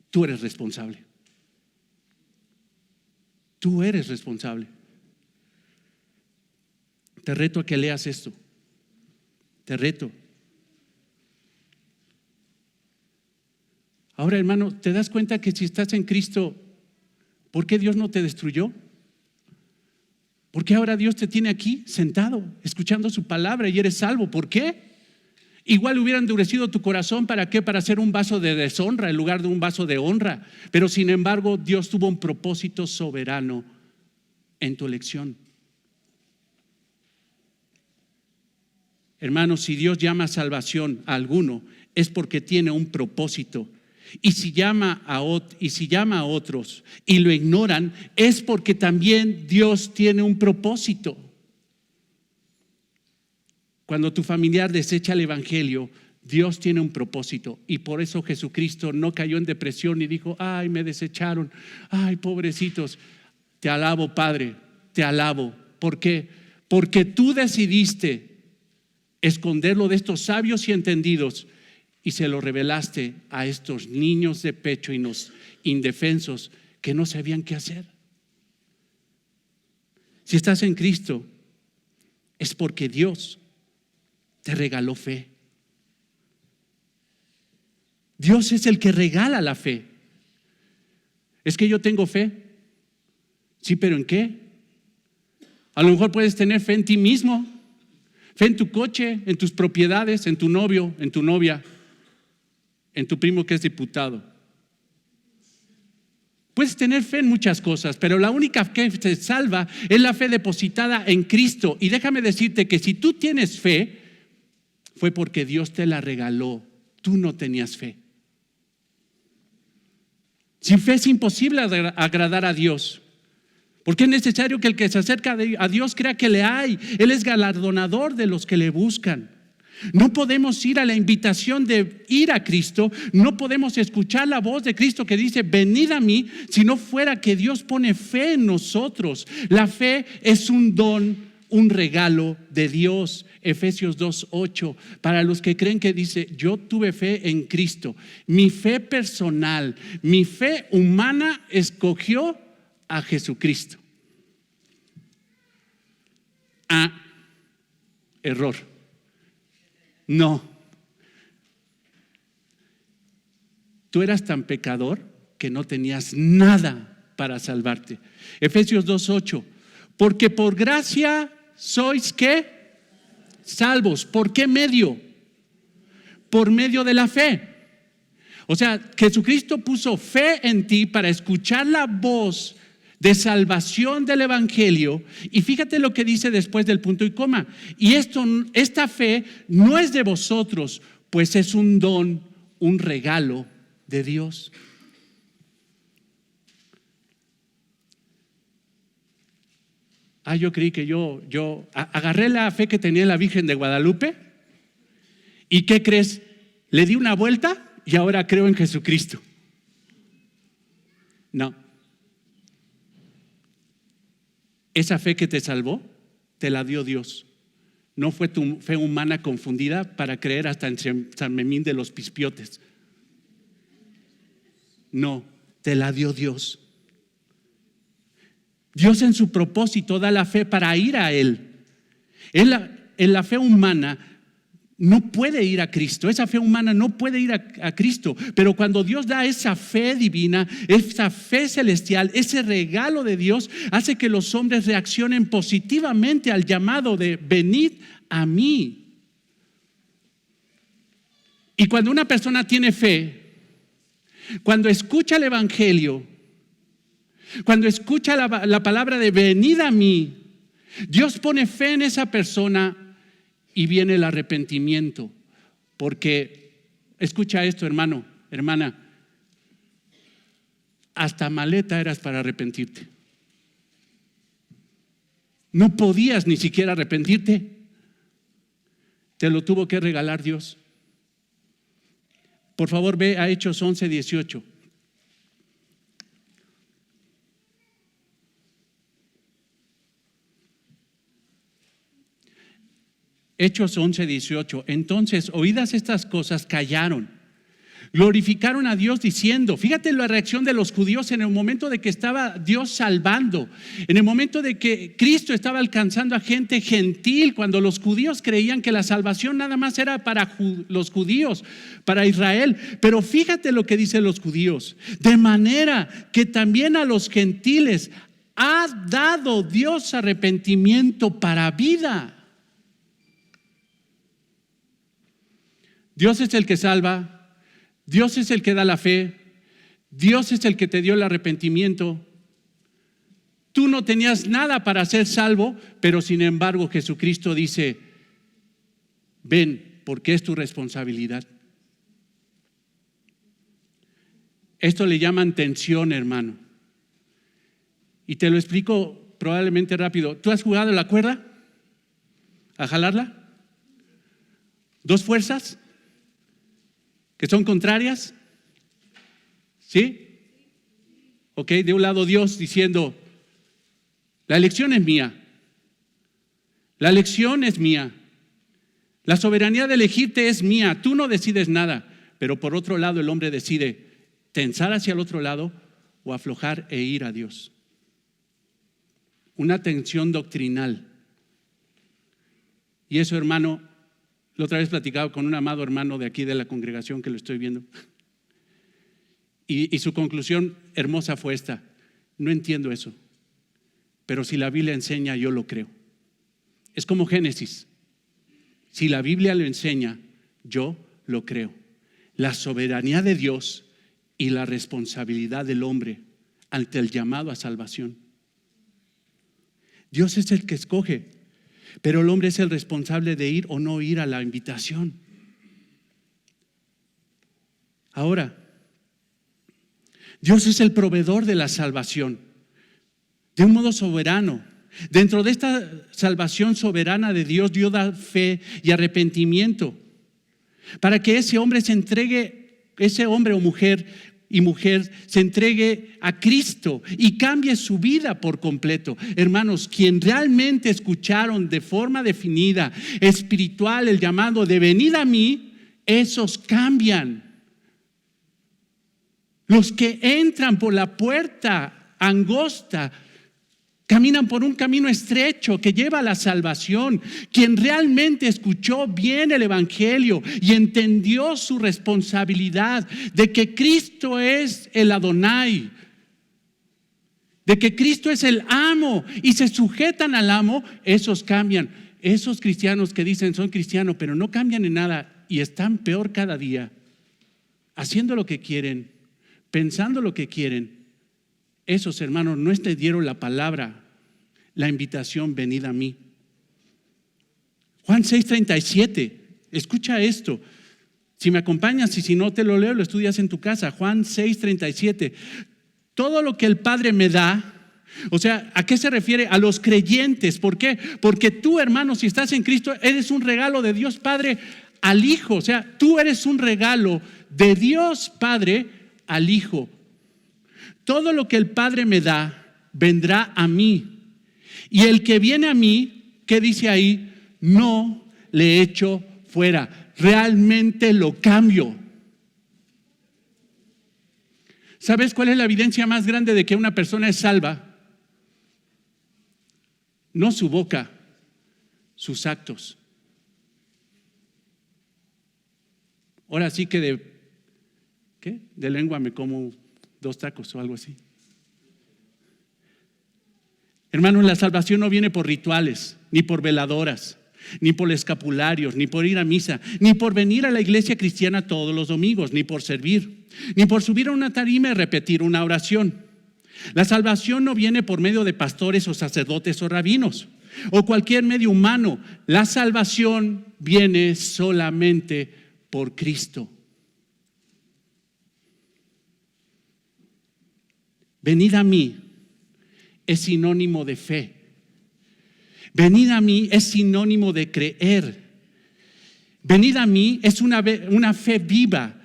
tú eres responsable. Tú eres responsable. Te reto a que leas esto. Te reto. Ahora, hermano, ¿te das cuenta que si estás en Cristo, por qué Dios no te destruyó? ¿Por qué ahora Dios te tiene aquí sentado, escuchando su palabra y eres salvo? ¿Por qué? Igual hubiera endurecido tu corazón, ¿para qué? Para hacer un vaso de deshonra en lugar de un vaso de honra. Pero sin embargo, Dios tuvo un propósito soberano en tu elección. Hermanos, si Dios llama salvación a alguno, es porque tiene un propósito. Y si llama a otros y lo ignoran, es porque también Dios tiene un propósito. Cuando tu familiar desecha el evangelio, Dios tiene un propósito, y por eso Jesucristo no cayó en depresión y dijo: ay, me desecharon, ay, pobrecitos. Te alabo, Padre, te alabo. ¿Por qué? Porque tú decidiste esconderlo de estos sabios y entendidos y se lo revelaste a estos niños de pecho y indefensos que no sabían qué hacer. Si estás en Cristo, es porque Dios te regaló fe. Dios es el que regala la fe. Es que yo tengo fe. Sí, pero ¿en qué? A lo mejor puedes tener fe en ti mismo, fe en tu coche, en tus propiedades, en tu novio, en tu novia, en tu primo que es diputado. Puedes tener fe en muchas cosas, pero la única que te salva es la fe depositada en Cristo. Y déjame decirte que si tú tienes fe, fue porque Dios te la regaló. Tú no tenías fe. Sin fe es imposible agradar a Dios, porque es necesario que el que se acerca a Dios crea que le hay. Él es galardonador de los que le buscan. No podemos ir a la invitación de ir a Cristo, no podemos escuchar la voz de Cristo que dice: venid a mí, si no fuera que Dios pone fe en nosotros. La fe es un don, un regalo de Dios. Efesios 2:8, para los que creen, que dice: yo tuve fe en Cristo. Mi fe personal, mi fe humana escogió a Jesucristo. Error. No. Tú eras tan pecador que no tenías nada para salvarte. Efesios 2:8, porque por gracia sois ¿qué? Salvos. ¿Por qué medio? Por medio de la fe. O sea, Jesucristo puso fe en ti para escuchar la voz de salvación del evangelio. Y fíjate lo que dice después del punto y coma: y esta fe no es de vosotros, pues es un don, un regalo de Dios. Yo creí que yo agarré la fe que tenía la Virgen de Guadalupe, y ¿qué crees? Le di una vuelta y ahora creo en Jesucristo. No. Esa fe que te salvó, te la dio Dios. No fue tu fe humana confundida para creer hasta en San Memín de los Pispiotes. No, te la dio Dios. Dios en su propósito da la fe para ir a Él. En la fe humana no puede ir a Cristo. Esa fe humana no puede ir a Cristo. Pero cuando Dios da esa fe divina, esa fe celestial, ese regalo de Dios, hace que los hombres reaccionen positivamente al llamado de venid a mí. Y cuando una persona tiene fe, cuando escucha el evangelio, cuando escucha la palabra de venid a mí, Dios pone fe en esa persona y viene el arrepentimiento. Porque, escucha esto, hermano, hermana, hasta maleta eras para arrepentirte. No podías ni siquiera arrepentirte. Te lo tuvo que regalar Dios. Por favor, ve a Hechos 11:18. Hechos 11:18. Entonces, oídas estas cosas, callaron, glorificaron a Dios diciendo, fíjate la reacción de los judíos en el momento de que estaba Dios salvando, en el momento de que Cristo estaba alcanzando a gente gentil, cuando los judíos creían que la salvación nada más era para los judíos, para Israel. Pero fíjate lo que dicen los judíos: de manera que también a los gentiles ha dado Dios arrepentimiento para vida. Dios es el que salva, Dios es el que da la fe, Dios es el que te dio el arrepentimiento. Tú no tenías nada para ser salvo, pero sin embargo Jesucristo dice: ven, porque es tu responsabilidad. Esto le llaman tensión, hermano. Y te lo explico probablemente rápido. ¿Tú has jugado la cuerda? ¿A jalarla? ¿Dos fuerzas que son contrarias? ¿Sí? Ok, de un lado Dios diciendo, la elección es mía. La elección es mía. La soberanía de elegirte es mía. Tú no decides nada. Pero por otro lado el hombre decide tensar hacia el otro lado o aflojar e ir a Dios. Una tensión doctrinal. Y eso, hermano, la otra vez platicaba con un amado hermano de aquí de la congregación que lo estoy viendo. Y su conclusión hermosa fue esta: no entiendo eso, pero si la Biblia enseña, yo lo creo. Es como Génesis. Si la Biblia lo enseña, yo lo creo. La soberanía de Dios y la responsabilidad del hombre ante el llamado a salvación. Dios es el que escoge, pero el hombre es el responsable de ir o no ir a la invitación. Ahora, Dios es el proveedor de la salvación, de un modo soberano. Dentro de esta salvación soberana de Dios, Dios da fe y arrepentimiento para que ese hombre se entregue, ese hombre o mujer se entregue a Cristo y cambie su vida por completo. Hermanos, quien realmente escucharon de forma definida, espiritual, el llamado de venid a mí, esos cambian. Los que entran por la puerta angosta caminan por un camino estrecho que lleva a la salvación. Quien realmente escuchó bien el evangelio y entendió su responsabilidad de que Cristo es el Adonai, de que Cristo es el amo y se sujetan al amo, esos cambian. Esos cristianos que dicen son cristianos pero no cambian en nada y están peor cada día, haciendo lo que quieren, pensando lo que quieren. Esos hermanos no entendieron la palabra, la invitación, venid a mí. Juan 6:37, escucha esto. Si me acompañas y si no te lo leo, lo estudias en tu casa. Juan 6:37. Todo lo que el Padre me da, o sea, ¿a qué se refiere? A los creyentes. ¿Por qué? Porque tú, hermano, si estás en Cristo, eres un regalo de Dios Padre al Hijo. O sea, tú eres un regalo de Dios Padre al Hijo. Todo lo que el Padre me da, vendrá a mí. Y el que viene a mí, ¿qué dice ahí? No le echo fuera. Realmente lo cambio. ¿Sabes cuál es la evidencia más grande de que una persona es salva? No su boca, sus actos. Ahora sí que de lengua me como 2 tacos o algo así. Hermanos, la salvación no viene por rituales, ni por veladoras, ni por escapularios, ni por ir a misa, ni por venir a la iglesia cristiana todos los domingos, ni por servir, ni por subir a una tarima y repetir una oración. La salvación no viene por medio de pastores o sacerdotes o rabinos o cualquier medio humano. La salvación viene solamente por Cristo. Venid a mí es sinónimo de fe. Venid a mí es sinónimo de creer. Venid a mí es una fe viva.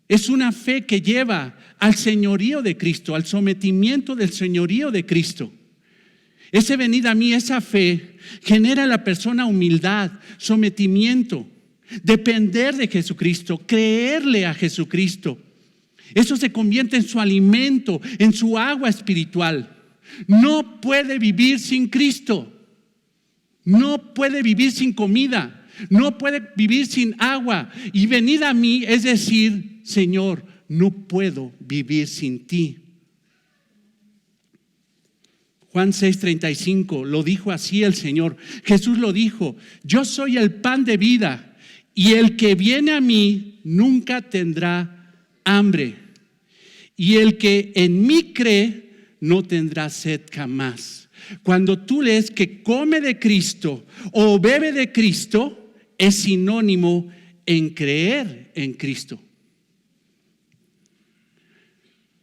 Es una fe que lleva al señorío de Cristo, al sometimiento del señorío de Cristo. Ese venid a mí, esa fe, genera en la persona humildad, sometimiento, depender de Jesucristo, creerle a Jesucristo. Eso se convierte en su alimento, en su agua espiritual. No puede vivir sin Cristo. No puede vivir sin comida. No puede vivir sin agua. Y venid a mí es decir, Señor, no puedo vivir sin ti. Juan 6:35 lo dijo así el Señor. Jesús lo dijo: yo soy el pan de vida y el que viene a mí nunca tendrá hambre, y el que en mí cree no tendrá sed jamás. Cuando tú lees que come de Cristo o bebe de Cristo, es sinónimo en creer en Cristo.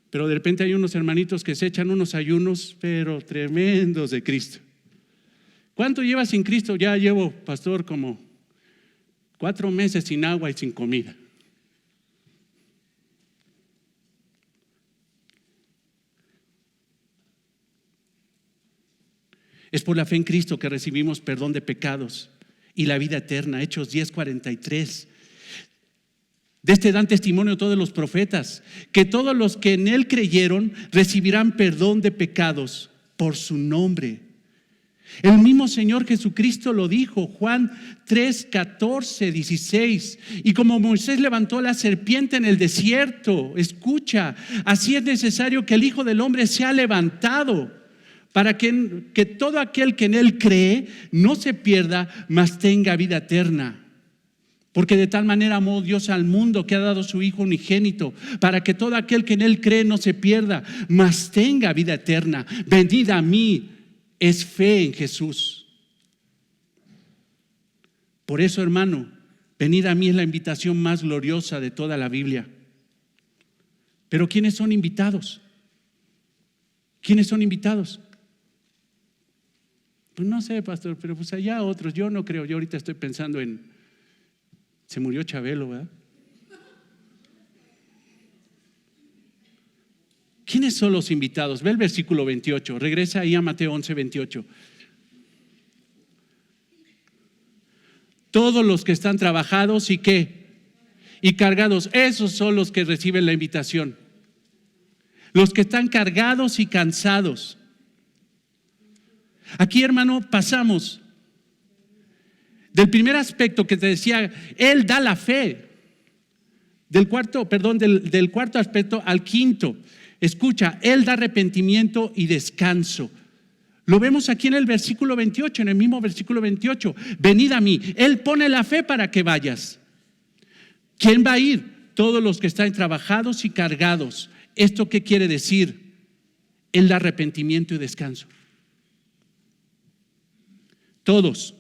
Pero de repente hay unos hermanitos que se echan unos ayunos, pero tremendos de Cristo. ¿Cuánto llevas sin Cristo? Ya llevo, pastor, como 4 meses sin agua y sin comida. Es por la fe en Cristo que recibimos perdón de pecados y la vida eterna. Hechos 10:43. De este dan testimonio todos los profetas, que todos los que en Él creyeron recibirán perdón de pecados por su nombre. El mismo Señor Jesucristo lo dijo, Juan 3:14-16. Y como Moisés levantó la serpiente en el desierto, escucha, así es necesario que el Hijo del Hombre sea levantado, para que todo aquel que en Él cree no se pierda, mas tenga vida eterna. Porque de tal manera amó Dios al mundo que ha dado su Hijo unigénito, para que todo aquel que en Él cree no se pierda, mas tenga vida eterna. Venid a mí, es fe en Jesús. Por eso, hermano, venid a mí es la invitación más gloriosa de toda la Biblia. Pero ¿quiénes son invitados? ¿Quiénes son invitados? Pues no sé, pastor, pero pues allá otros. Yo no creo, yo ahorita estoy pensando en... Se murió Chabelo, ¿verdad? ¿Quiénes son los invitados? Ve el versículo 28, regresa ahí a Mateo 11:28. Todos los que están trabajados y ¿qué? Y cargados, esos son los que reciben la invitación. Los que están cargados y cansados. Aquí, hermano, pasamos del primer aspecto que te decía, Él da la fe. Del cuarto aspecto al quinto. Escucha, Él da arrepentimiento y descanso. Lo vemos aquí en el versículo 28, en el mismo versículo 28. Venid a mí. Él pone la fe para que vayas. ¿Quién va a ir? Todos los que están trabajados y cargados. ¿Esto qué quiere decir? Él da arrepentimiento y descanso. Todos.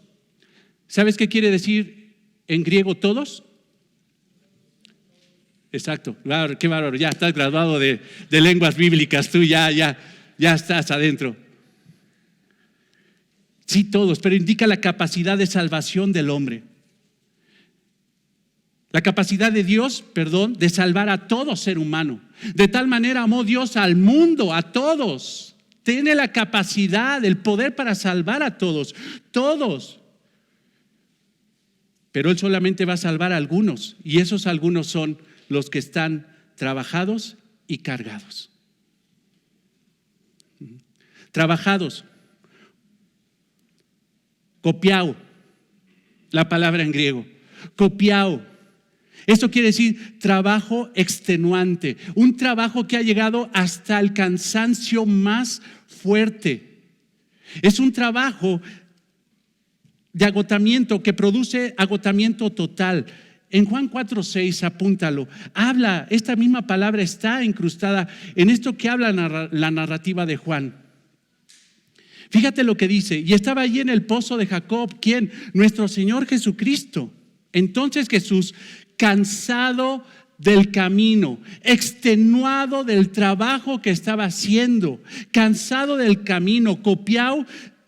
¿Sabes qué quiere decir en griego todos? Exacto, qué bárbaro, ya estás graduado de lenguas bíblicas, tú ya estás adentro. Sí, todos, pero indica la capacidad de salvación del hombre. La capacidad de Dios, de salvar a todo ser humano. De tal manera amó Dios al mundo, a todos. Tiene la capacidad, el poder para salvar a todos, todos. Pero Él solamente va a salvar a algunos, y esos algunos son los que están trabajados y cargados. Trabajados. Copiao, la palabra en griego. Copiao. Esto quiere decir trabajo extenuante, un trabajo que ha llegado hasta el cansancio más fuerte. Es un trabajo de agotamiento que produce agotamiento total. En Juan 4:6, apúntalo, habla, esta misma palabra está incrustada en esto que habla la narrativa de Juan. Fíjate lo que dice, y estaba allí en el pozo de Jacob, ¿quién? Nuestro Señor Jesucristo. Entonces Jesús, cansado del camino, extenuado del trabajo que estaba haciendo, cansado del camino, copiao,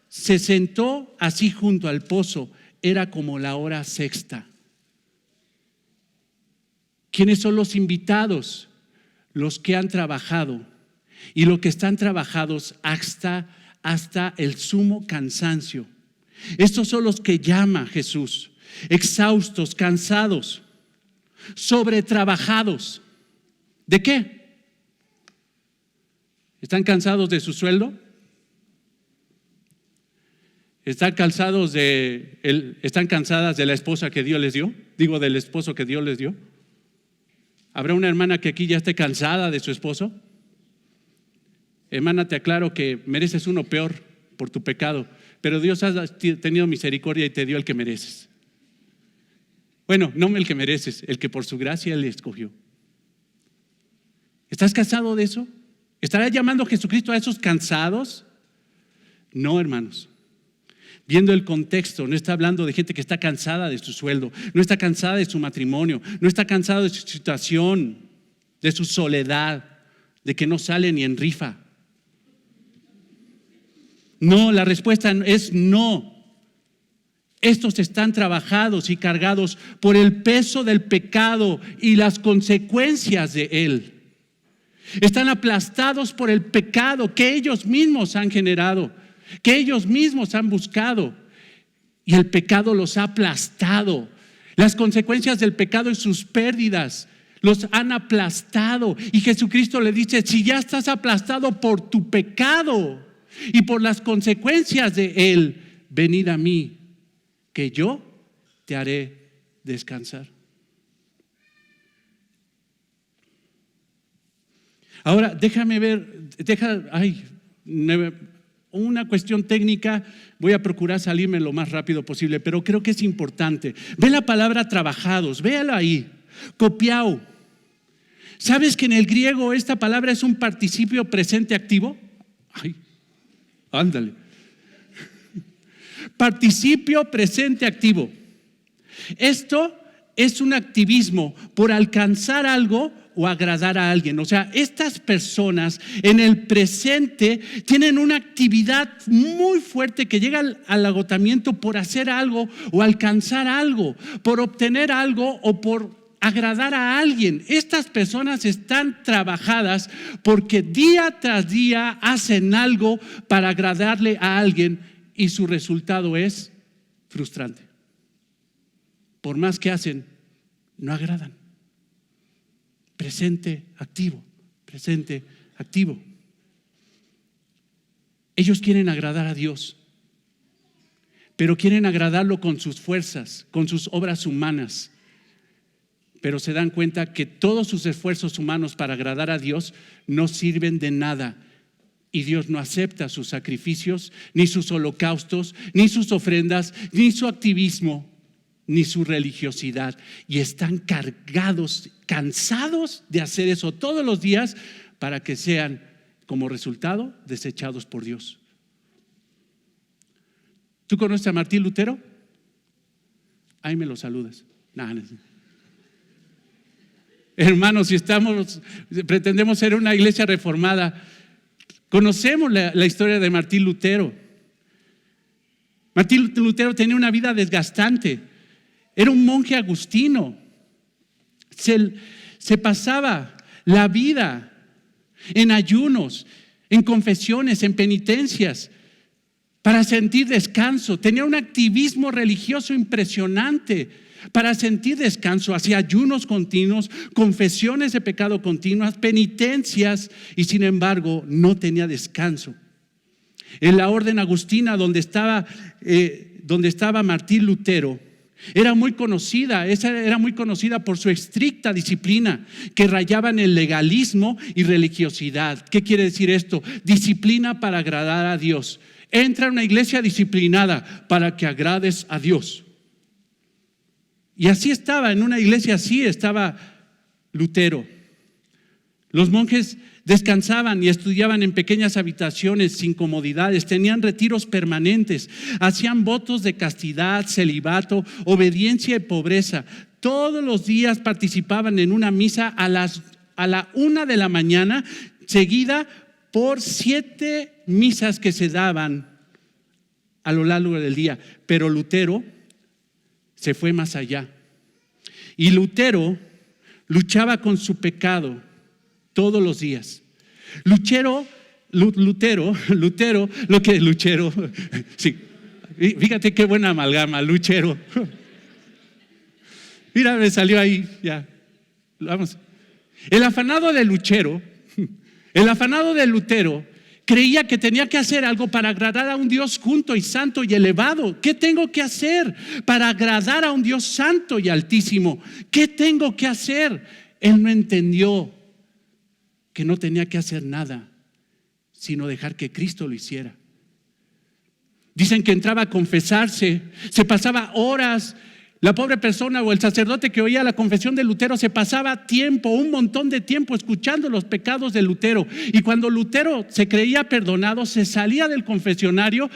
se sentó así junto al pozo. Era como la hora sexta. ¿Quiénes son los invitados? Los que han trabajado y los que están trabajados hasta el sumo cansancio. Estos son los que llama Jesús, exhaustos, cansados, sobretrabajados. ¿De qué? ¿Están cansados de su sueldo? ¿Están cansadas de la esposa que Dios les dio? Digo, del esposo que Dios les dio. ¿Habrá una hermana que aquí ya esté cansada de su esposo? Hermana, te aclaro que mereces uno peor por tu pecado, pero Dios ha tenido misericordia y te dio el que mereces. Bueno, no el que mereces, el que por su gracia Él escogió. ¿Estás cansado de eso? ¿Estará llamando Jesucristo a esos cansados? No, hermanos. Viendo el contexto, no está hablando de gente que está cansada de su sueldo, no está cansada de su matrimonio, no está cansada de su situación, de su soledad, de que no sale ni en rifa. No, la respuesta es no. Estos están trabajados y cargados por el peso del pecado y las consecuencias de él. Están aplastados por el pecado que ellos mismos han generado, que ellos mismos han buscado. Y el pecado los ha aplastado. Las consecuencias del pecado y sus pérdidas los han aplastado. Y Jesucristo le dice, si ya estás aplastado por tu pecado y por las consecuencias de él, venid a mí, que yo te haré descansar. Ahora, déjame ver, una cuestión técnica, voy a procurar salirme lo más rápido posible, pero creo que es importante. Ve la palabra trabajados, véala ahí, copiao. ¿Sabes que en el griego esta palabra es un participio presente activo? Ándale. Participio presente activo. Esto es un activismo por alcanzar algo o agradar a alguien. O sea, estas personas en el presente tienen una actividad muy fuerte que llega al agotamiento por hacer algo o alcanzar algo, por obtener algo o por agradar a alguien. Estas personas están trabajadas porque día tras día hacen algo para agradarle a alguien y su resultado es frustrante. Por más que hacen, no agradan. Presente, activo, presente, activo. Ellos quieren agradar a Dios, pero quieren agradarlo con sus fuerzas, con sus obras humanas. Pero se dan cuenta que todos sus esfuerzos humanos para agradar a Dios no sirven de nada. Y Dios no acepta sus sacrificios, ni sus holocaustos, ni sus ofrendas, ni su activismo, ni su religiosidad. Y están cargados, cansados de hacer eso todos los días para que sean, como resultado, desechados por Dios. ¿Tú conoces a Martín Lutero? Ahí me lo saludas. No. Hermanos, si pretendemos ser una iglesia reformada, conocemos la historia de Martín Lutero. Martín Lutero tenía una vida desgastante. Era un monje agustino. Se pasaba la vida en ayunos, en confesiones, en penitencias, para sentir descanso. Tenía un activismo religioso impresionante. Para sentir descanso, hacía ayunos continuos, confesiones de pecado continuas, penitencias, y sin embargo no tenía descanso. En la orden agustina donde estaba Martín Lutero, era muy conocida por su estricta disciplina que rayaba en el legalismo y religiosidad. ¿Qué quiere decir esto? Disciplina para agradar a Dios. Entra a una iglesia disciplinada para que agrades a Dios. Y así estaba, en una iglesia así estaba Lutero. Los monjes descansaban y estudiaban en pequeñas habitaciones sin comodidades, tenían retiros permanentes, hacían votos de castidad, celibato, obediencia y pobreza. Todos los días participaban en una misa a la 1 de la mañana, seguida por 7 misas que se daban a lo largo del día. Pero Lutero se fue más allá. Y Lutero luchaba con su pecado todos los días. Lutero, sí, fíjate qué buena amalgama, Luchero. Mira, me salió ahí, ya. Vamos. El afanado de Lutero creía que tenía que hacer algo para agradar a un Dios junto y santo y elevado. ¿Qué tengo que hacer para agradar a un Dios santo y altísimo? ¿Qué tengo que hacer? Él no entendió que no tenía que hacer nada, sino dejar que Cristo lo hiciera. Dicen que entraba a confesarse, se pasaba horas La pobre persona o el sacerdote que oía la confesión de Lutero se pasaba tiempo, un montón de tiempo, escuchando los pecados de Lutero. Y cuando Lutero se creía perdonado, se salía del confesionario,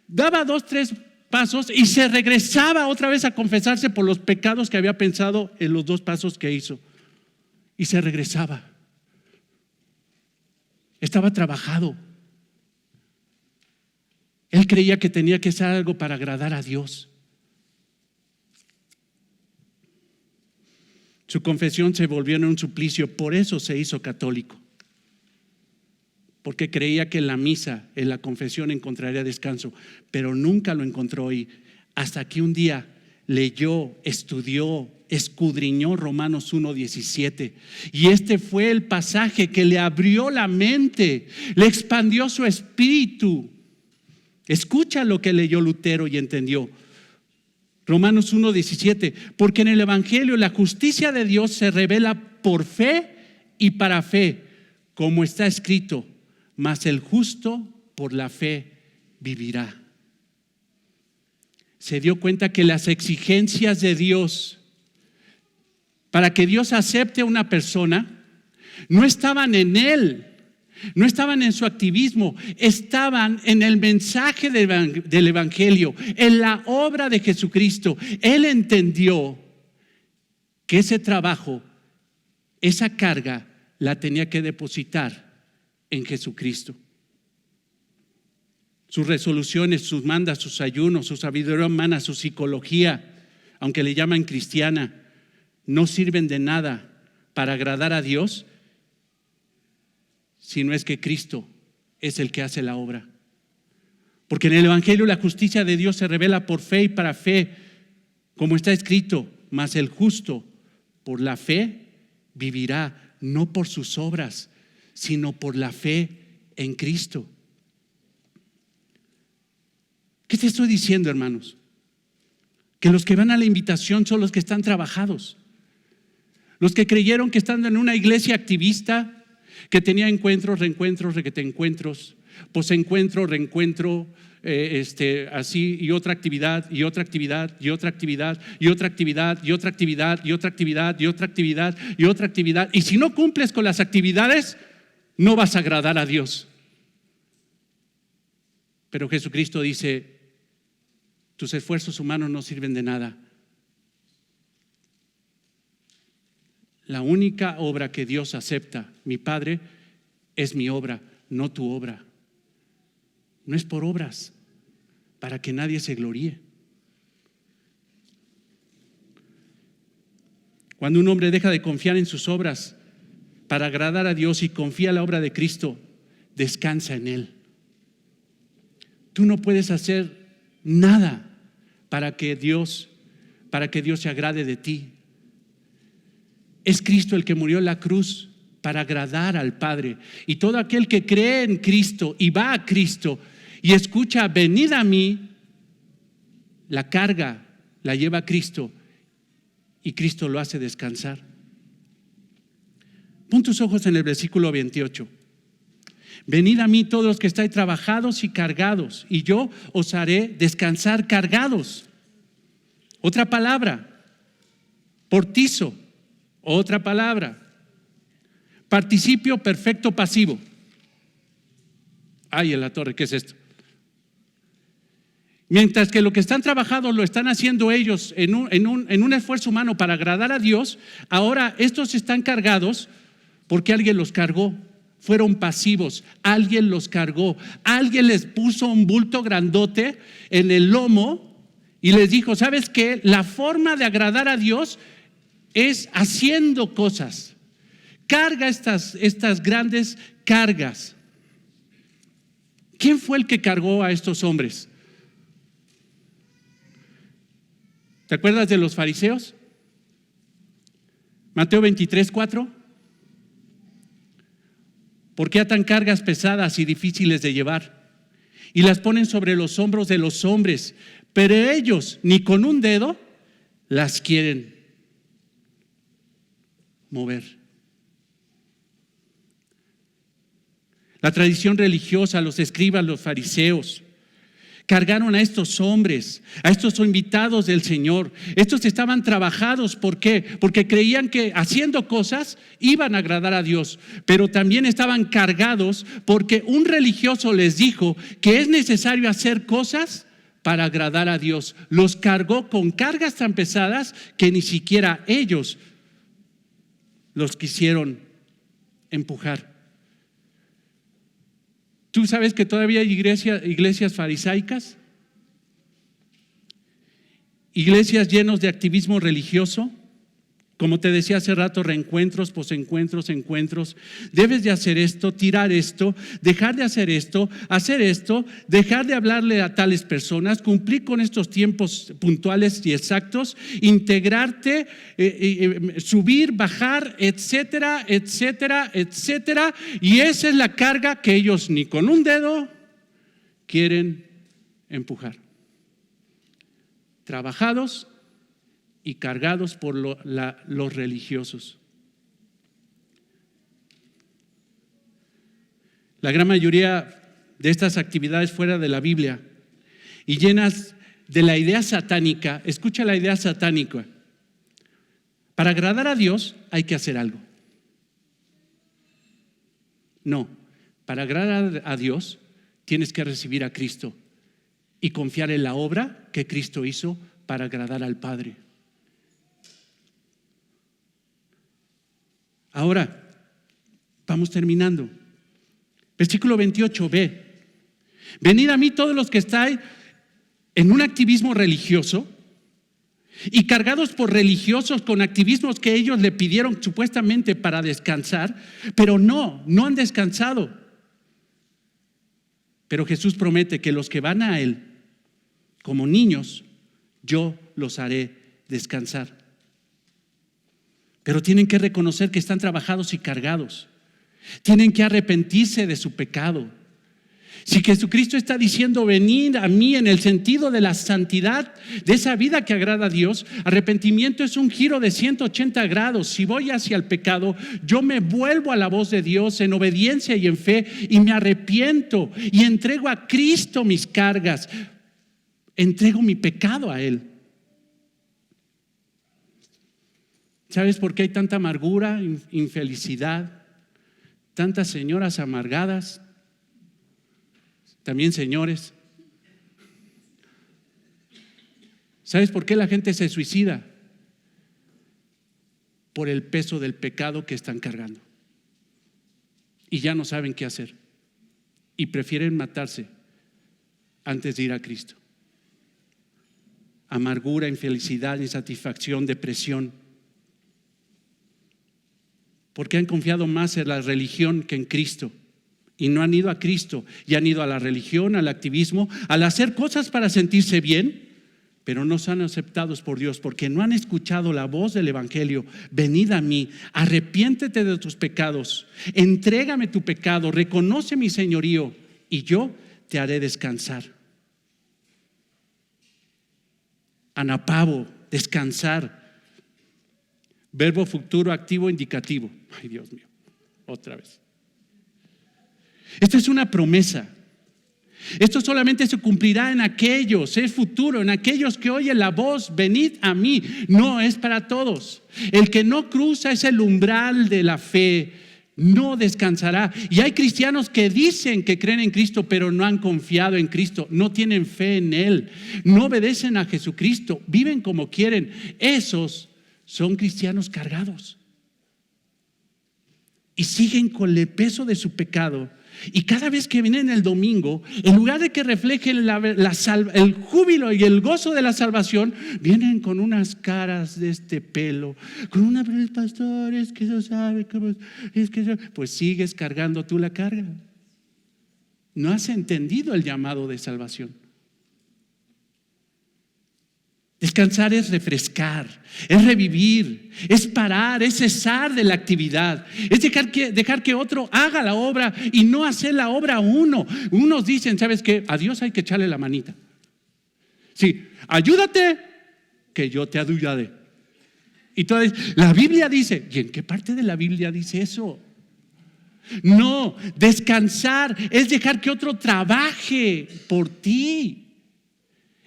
daba 2, 3 pasos y se regresaba otra vez a confesarse por los pecados que había pensado en los 2 pasos que hizo. Y se regresaba. Estaba trabajado. Él creía que tenía que hacer algo para agradar a Dios. Su confesión se volvió en un suplicio, por eso se hizo católico. Porque creía que en la misa, en la confesión encontraría descanso, pero nunca lo encontró ahí. Hasta que un día leyó, estudió, escudriñó Romanos 1:17. Y este fue el pasaje que le abrió la mente, le expandió su espíritu. Escucha lo que leyó Lutero y entendió. Romanos 1:17, porque en el Evangelio la justicia de Dios se revela por fe y para fe, como está escrito, mas el justo por la fe vivirá. Se dio cuenta que las exigencias de Dios para que Dios acepte a una persona no estaban en él, no estaban en su activismo, estaban en el mensaje del Evangelio, en la obra de Jesucristo. Él entendió que ese trabajo, esa carga, la tenía que depositar en Jesucristo. Sus resoluciones, sus mandas, sus ayunos, su sabiduría humana, su psicología, aunque le llaman cristiana, no sirven de nada para agradar a Dios, si no es que Cristo es el que hace la obra. Porque en el Evangelio la justicia de Dios se revela por fe y para fe, como está escrito, mas el justo por la fe vivirá, no por sus obras, sino por la fe en Cristo. ¿Qué te estoy diciendo, hermanos? Que los que van a la invitación son los que están trabajados. Los que creyeron que estando en una iglesia activista, que tenía encuentros, reencuentros, requeteencuentros, posencuentro, reencuentro, así, y otra actividad, y otra actividad, y otra actividad, y otra actividad, y otra actividad, y otra actividad, y otra actividad, y otra actividad. Y si no cumples con las actividades, no vas a agradar a Dios. Pero Jesucristo dice: tus esfuerzos humanos no sirven de nada. La única obra que Dios acepta, mi Padre, es mi obra, no tu obra. No es por obras, para que nadie se gloríe. Cuando un hombre deja de confiar en sus obras para agradar a Dios y confía en la obra de Cristo, descansa en Él. Tú no puedes hacer nada para que Dios se agrade de ti. Es Cristo el que murió en la cruz para agradar al Padre. Y todo aquel que cree en Cristo y va a Cristo y escucha: venid a mí, la carga la lleva a Cristo y Cristo lo hace descansar. Pon tus ojos en el versículo 28. Venid a mí todos los que estáis trabajados y cargados, y yo os haré descansar cargados. Otra palabra, portizo. Otra palabra, participio perfecto pasivo. Ay, en la torre, ¿qué es esto? Mientras que lo que están trabajando lo están haciendo ellos en un esfuerzo humano para agradar a Dios, ahora estos están cargados porque alguien los cargó. Fueron pasivos, alguien los cargó, alguien les puso un bulto grandote en el lomo y les dijo: ¿sabes qué? La forma de agradar a Dios es haciendo cosas. Carga estas grandes cargas. ¿Quién fue el que cargó a estos hombres? ¿Te acuerdas de los fariseos? Mateo 23:4. ¿Por qué atan cargas pesadas y difíciles de llevar? Y las ponen sobre los hombros de los hombres, pero ellos ni con un dedo las quieren mover. La tradición religiosa, los escribas, los fariseos, cargaron a estos hombres, a estos invitados del Señor. Estos estaban trabajados, ¿por qué? Porque creían que haciendo cosas iban a agradar a Dios, pero también estaban cargados porque un religioso les dijo que es necesario hacer cosas para agradar a Dios. Los cargó con cargas tan pesadas que ni siquiera ellos los quisieron empujar. ¿Tú sabes que todavía hay iglesias farisaicas? Iglesias llenas de activismo religioso. Como te decía hace rato, reencuentros, posencuentros, encuentros. Debes de hacer esto, tirar esto, dejar de hacer esto, dejar de hablarle a tales personas, cumplir con estos tiempos puntuales y exactos, integrarte, subir, bajar, etcétera, etcétera, etcétera. Y esa es la carga que ellos ni con un dedo quieren empujar. Trabajados y cargados por los religiosos. La gran mayoría de estas actividades fuera de la Biblia y llenas de la idea satánica. Escucha la idea satánica. Para agradar a Dios hay que hacer algo. No, para agradar a Dios tienes que recibir a Cristo y confiar en la obra que Cristo hizo para agradar al Padre. Ahora, vamos terminando. Versículo 28, ve. Venid a mí todos los que estáis en un activismo religioso y cargados por religiosos con activismos que ellos le pidieron supuestamente para descansar, pero no han descansado. Pero Jesús promete que los que van a Él como niños, yo los haré descansar. Pero tienen que reconocer que están trabajados y cargados. Tienen que arrepentirse de su pecado. Si Jesucristo está diciendo venid a mí en el sentido de la santidad, de esa vida que agrada a Dios, arrepentimiento es un giro de 180 grados. Si voy hacia el pecado, yo me vuelvo a la voz de Dios en obediencia y en fe y me arrepiento y entrego a Cristo mis cargas. Entrego mi pecado a Él. ¿Sabes por qué hay tanta amargura, infelicidad? Tantas señoras amargadas, también señores. ¿Sabes por qué la gente se suicida? Por el peso del pecado que están cargando. Y ya no saben qué hacer. Y prefieren matarse antes de ir a Cristo. Amargura, infelicidad, insatisfacción, depresión. Porque han confiado más en la religión que en Cristo y no han ido a Cristo y han ido a la religión, al activismo, al hacer cosas para sentirse bien, pero no son aceptados por Dios porque no han escuchado la voz del Evangelio. Venid a mí, arrepiéntete de tus pecados, entrégame tu pecado, reconoce mi señorío y yo te haré descansar. Anapavo, descansar. Verbo futuro activo indicativo. Ay, Dios mío, otra vez. Esto es una promesa. Esto solamente se cumplirá en aquellos, es futuro, en aquellos que oyen la voz, venid a mí. No es para todos. El que no cruza ese umbral de la fe no descansará. Y hay cristianos que dicen que creen en Cristo, pero no han confiado en Cristo, no tienen fe en Él, no obedecen a Jesucristo, viven como quieren. Esos son cristianos cargados y siguen con el peso de su pecado. Y cada vez que vienen el domingo, en lugar de que reflejen el júbilo y el gozo de la salvación, vienen con unas caras de este pelo, con una, pero el pastor es que eso sabe cómo es que eso. Pues sigues cargando tú la carga. No has entendido el llamado de salvación. Descansar es refrescar, es revivir, es parar, es cesar de la actividad, es dejar que otro haga la obra y no hacer la obra uno. Unos dicen, ¿sabes qué? A Dios hay que echarle la manita. Sí, ayúdate que yo te ayudaré. Y la Biblia dice, ¿y en qué parte de la Biblia dice eso? No, descansar es dejar que otro trabaje por ti.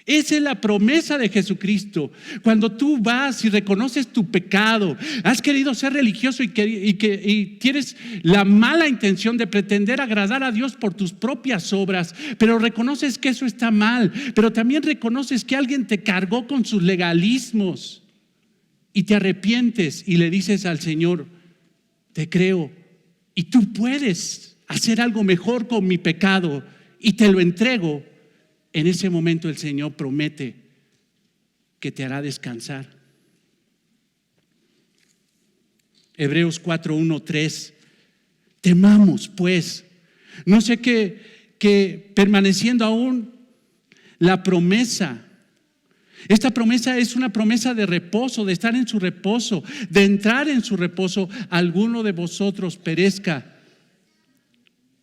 Esa es la promesa de Jesucristo. Cuando tú vas y reconoces tu pecado, has querido ser religioso y tienes la mala intención de pretender agradar a Dios por tus propias obras, pero reconoces que eso está mal, pero también reconoces que alguien te cargó con sus legalismos y te arrepientes y le dices al Señor: te creo y tú puedes hacer algo mejor con mi pecado y te lo entrego. En ese momento el Señor promete que te hará descansar. Hebreos 4:1-3. Temamos pues, no sé que permaneciendo aún la promesa. Esta promesa es una promesa de reposo, de estar en su reposo, de entrar en su reposo. Alguno de vosotros parezca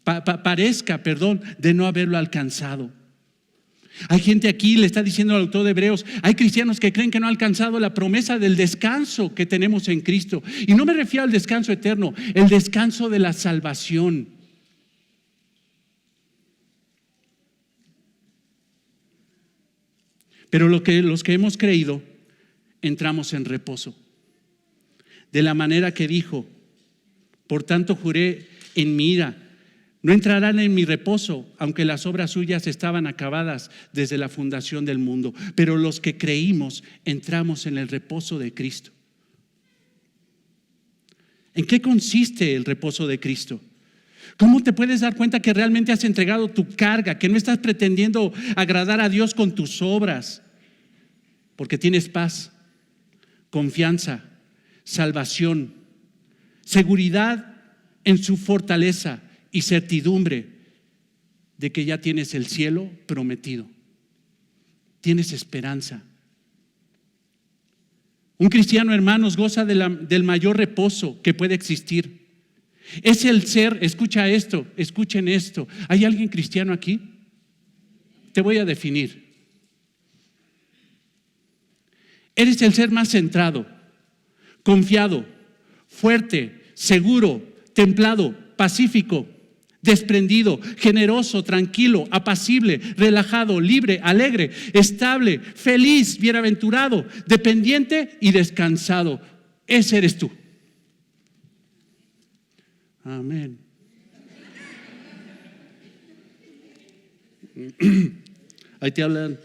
de no haberlo alcanzado. Hay gente aquí, le está diciendo al autor de Hebreos, hay cristianos que creen que no han alcanzado la promesa del descanso que tenemos en Cristo. Y no me refiero al descanso eterno, el descanso de la salvación. Pero los que hemos creído, entramos en reposo. De la manera que dijo: por tanto juré en mi ira, no entrarán en mi reposo, aunque las obras suyas estaban acabadas desde la fundación del mundo. Pero los que creímos entramos en el reposo de Cristo. ¿En qué consiste el reposo de Cristo? ¿Cómo te puedes dar cuenta que realmente has entregado tu carga, que no estás pretendiendo agradar a Dios con tus obras? Porque tienes paz, confianza, salvación, seguridad en su fortaleza y certidumbre de que ya tienes el cielo prometido. Tienes esperanza. Un cristiano, hermanos, goza del mayor reposo que puede existir. Es el ser, escuchen esto. ¿Hay alguien cristiano aquí? Te voy a definir. Eres el ser más centrado, confiado, fuerte, seguro, templado, pacífico, desprendido, generoso, tranquilo, apacible, relajado, libre, alegre, estable, feliz, bienaventurado, dependiente y descansado. Ese eres tú. Amén. Ahí te hablan.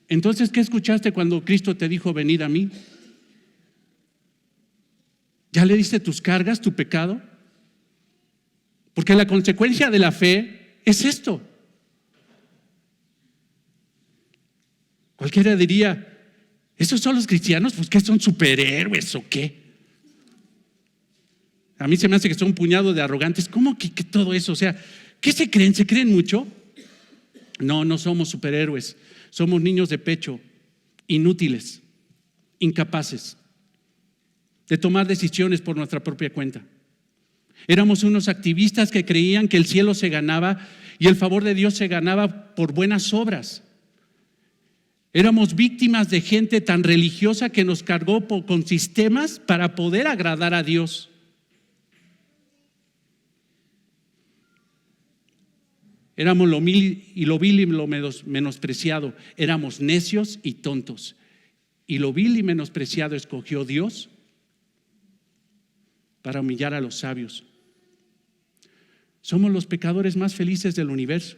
Entonces, ¿qué escuchaste cuando Cristo te dijo: venid a mí? ¿Ya le diste tus cargas, tu pecado? Porque la consecuencia de la fe es esto. Cualquiera diría: ¿esos son los cristianos? Pues ¿qué son, superhéroes o qué? A mí se me hace que son un puñado de arrogantes. ¿Cómo que todo eso? O sea, ¿qué se creen? ¿Se creen mucho? No, no somos superhéroes. Somos niños de pecho, inútiles, incapaces de tomar decisiones por nuestra propia cuenta. Éramos unos activistas que creían que el cielo se ganaba y el favor de Dios se ganaba por buenas obras. Éramos víctimas de gente tan religiosa que nos cargó con sistemas para poder agradar a Dios. Éramos lo vil y lo menospreciado. Éramos necios y tontos. Y lo vil y menospreciado escogió Dios para humillar a los sabios. Somos los pecadores más felices del universo.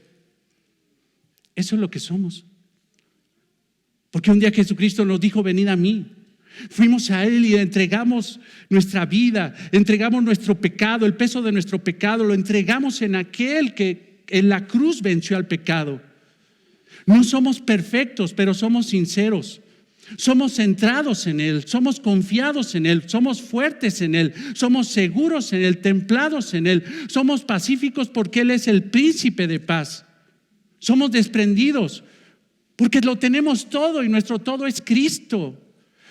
Eso es lo que somos. Porque un día Jesucristo nos dijo: venid a mí. Fuimos a Él y entregamos nuestra vida, entregamos nuestro pecado, el peso de nuestro pecado, lo entregamos en aquel que en la cruz venció al pecado. No somos perfectos, pero somos sinceros. Somos centrados en Él, somos confiados en Él, somos fuertes en Él, somos seguros en Él, templados en Él, somos pacíficos porque Él es el príncipe de paz. Somos desprendidos porque lo tenemos todo y nuestro todo es Cristo.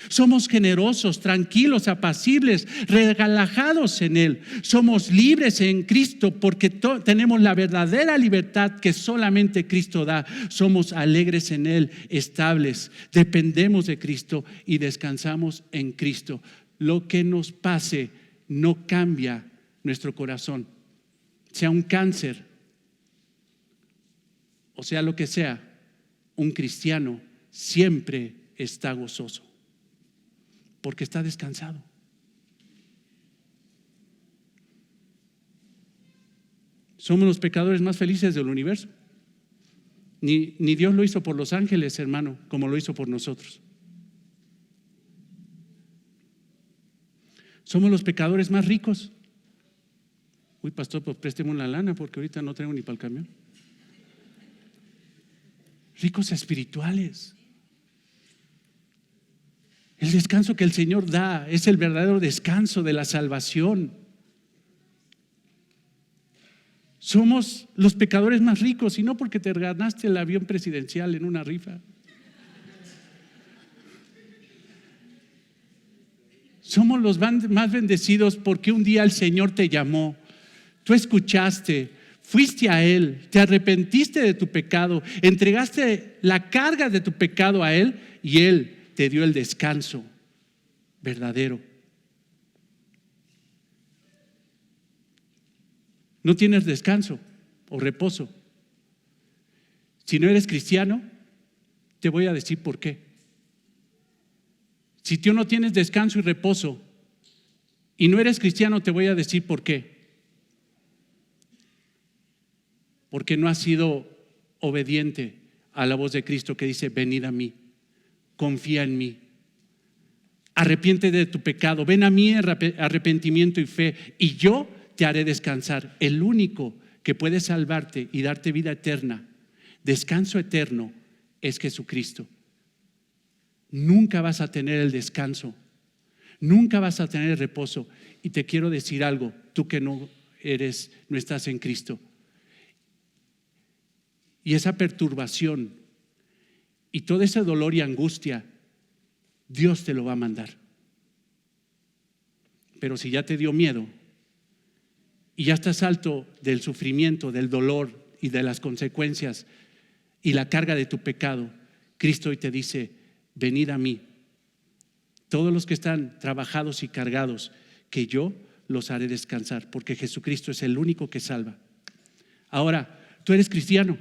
Somos generosos, tranquilos, apacibles, relajados en Él. Somos libres en Cristo porque tenemos la verdadera libertad que solamente Cristo da. Somos alegres en Él, estables, dependemos de Cristo y descansamos en Cristo. Lo que nos pase no cambia nuestro corazón. Sea un cáncer, o sea lo que sea, un cristiano siempre está gozoso, porque está descansado. Somos los pecadores más felices del universo. Ni Dios lo hizo por los ángeles, hermano, como lo hizo por nosotros. Somos los pecadores más ricos. Uy, pastor, pues présteme una lana porque ahorita no traigo ni para el camión. Ricos espirituales. El descanso que el Señor da es el verdadero descanso de la salvación. Somos los pecadores más ricos, y no porque te ganaste el avión presidencial en una rifa. Somos los más bendecidos porque un día el Señor te llamó, tú escuchaste, fuiste a Él, te arrepentiste de tu pecado, entregaste la carga de tu pecado a Él y Él te dio el descanso verdadero. No tienes descanso o reposo. Si no eres cristiano, te voy a decir por qué. Si tú no tienes descanso y reposo y no eres cristiano, te voy a decir por qué. Porque no has sido obediente a la voz de Cristo que dice: venid a mí, confía en mí, arrepiéntete de tu pecado, ven a mí, arrepentimiento y fe, y yo te haré descansar. El único que puede salvarte y darte vida eterna, descanso eterno, es Jesucristo. Nunca vas a tener el descanso, nunca vas a tener el reposo. Y te quiero decir algo, tú que no estás en Cristo, y esa perturbación y todo ese dolor y angustia, Dios te lo va a mandar. Pero si ya te dio miedo y ya estás alto del sufrimiento, del dolor y de las consecuencias y la carga de tu pecado, Cristo hoy te dice: venid a mí, todos los que están trabajados y cargados, que yo los haré descansar, porque Jesucristo es el único que salva. Ahora, tú eres cristiano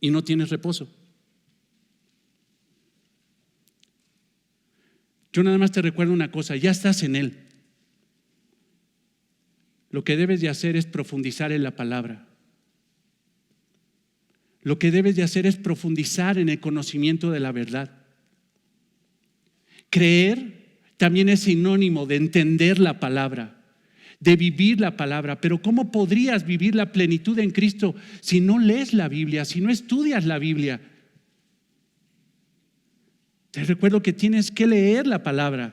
y no tienes reposo. Yo nada más te recuerdo una cosa: ya estás en Él. Lo que debes de hacer es profundizar en la palabra. Lo que debes de hacer es profundizar en el conocimiento de la verdad. Creer también es sinónimo de entender la palabra, de vivir la palabra. Pero ¿cómo podrías vivir la plenitud en Cristo si no lees la Biblia, si no estudias la Biblia? Te recuerdo que tienes que leer la palabra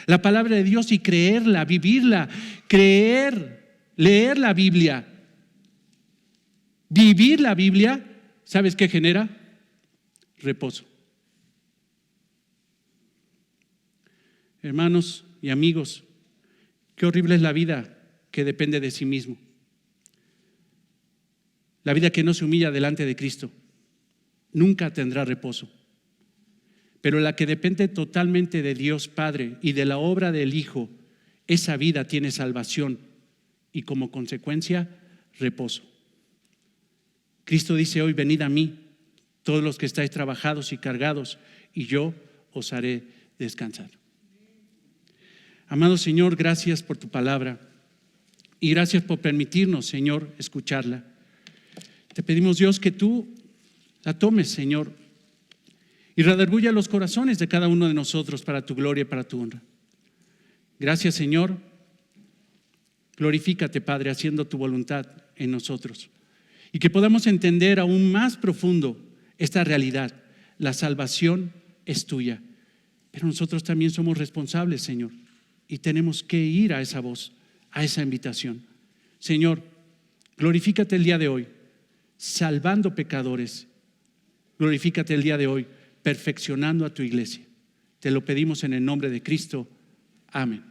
de Dios, y creerla, vivirla. Leer la Biblia, vivir la Biblia. ¿Sabes qué genera? Reposo. Hermanos y amigos, qué horrible es la vida que depende de sí mismo. La vida que no se humilla delante de Cristo nunca tendrá reposo. Pero la que depende totalmente de Dios Padre y de la obra del Hijo, esa vida tiene salvación y como consecuencia reposo. Cristo dice hoy: venid a mí, todos los que estáis trabajados y cargados, y yo os haré descansar. Amado Señor, gracias por tu palabra y gracias por permitirnos, Señor, escucharla. Te pedimos, Dios, que tú la tomes, Señor, y redarguya los corazones de cada uno de nosotros para tu gloria y para tu honra. Gracias, Señor. Glorifícate, Padre, haciendo tu voluntad en nosotros. Y que podamos entender aún más profundo esta realidad. La salvación es tuya, pero nosotros también somos responsables, Señor, y tenemos que ir a esa voz, a esa invitación. Señor, glorifícate el día de hoy, salvando pecadores. Glorifícate el día de hoy, perfeccionando a tu iglesia. Te lo pedimos en el nombre de Cristo. Amén.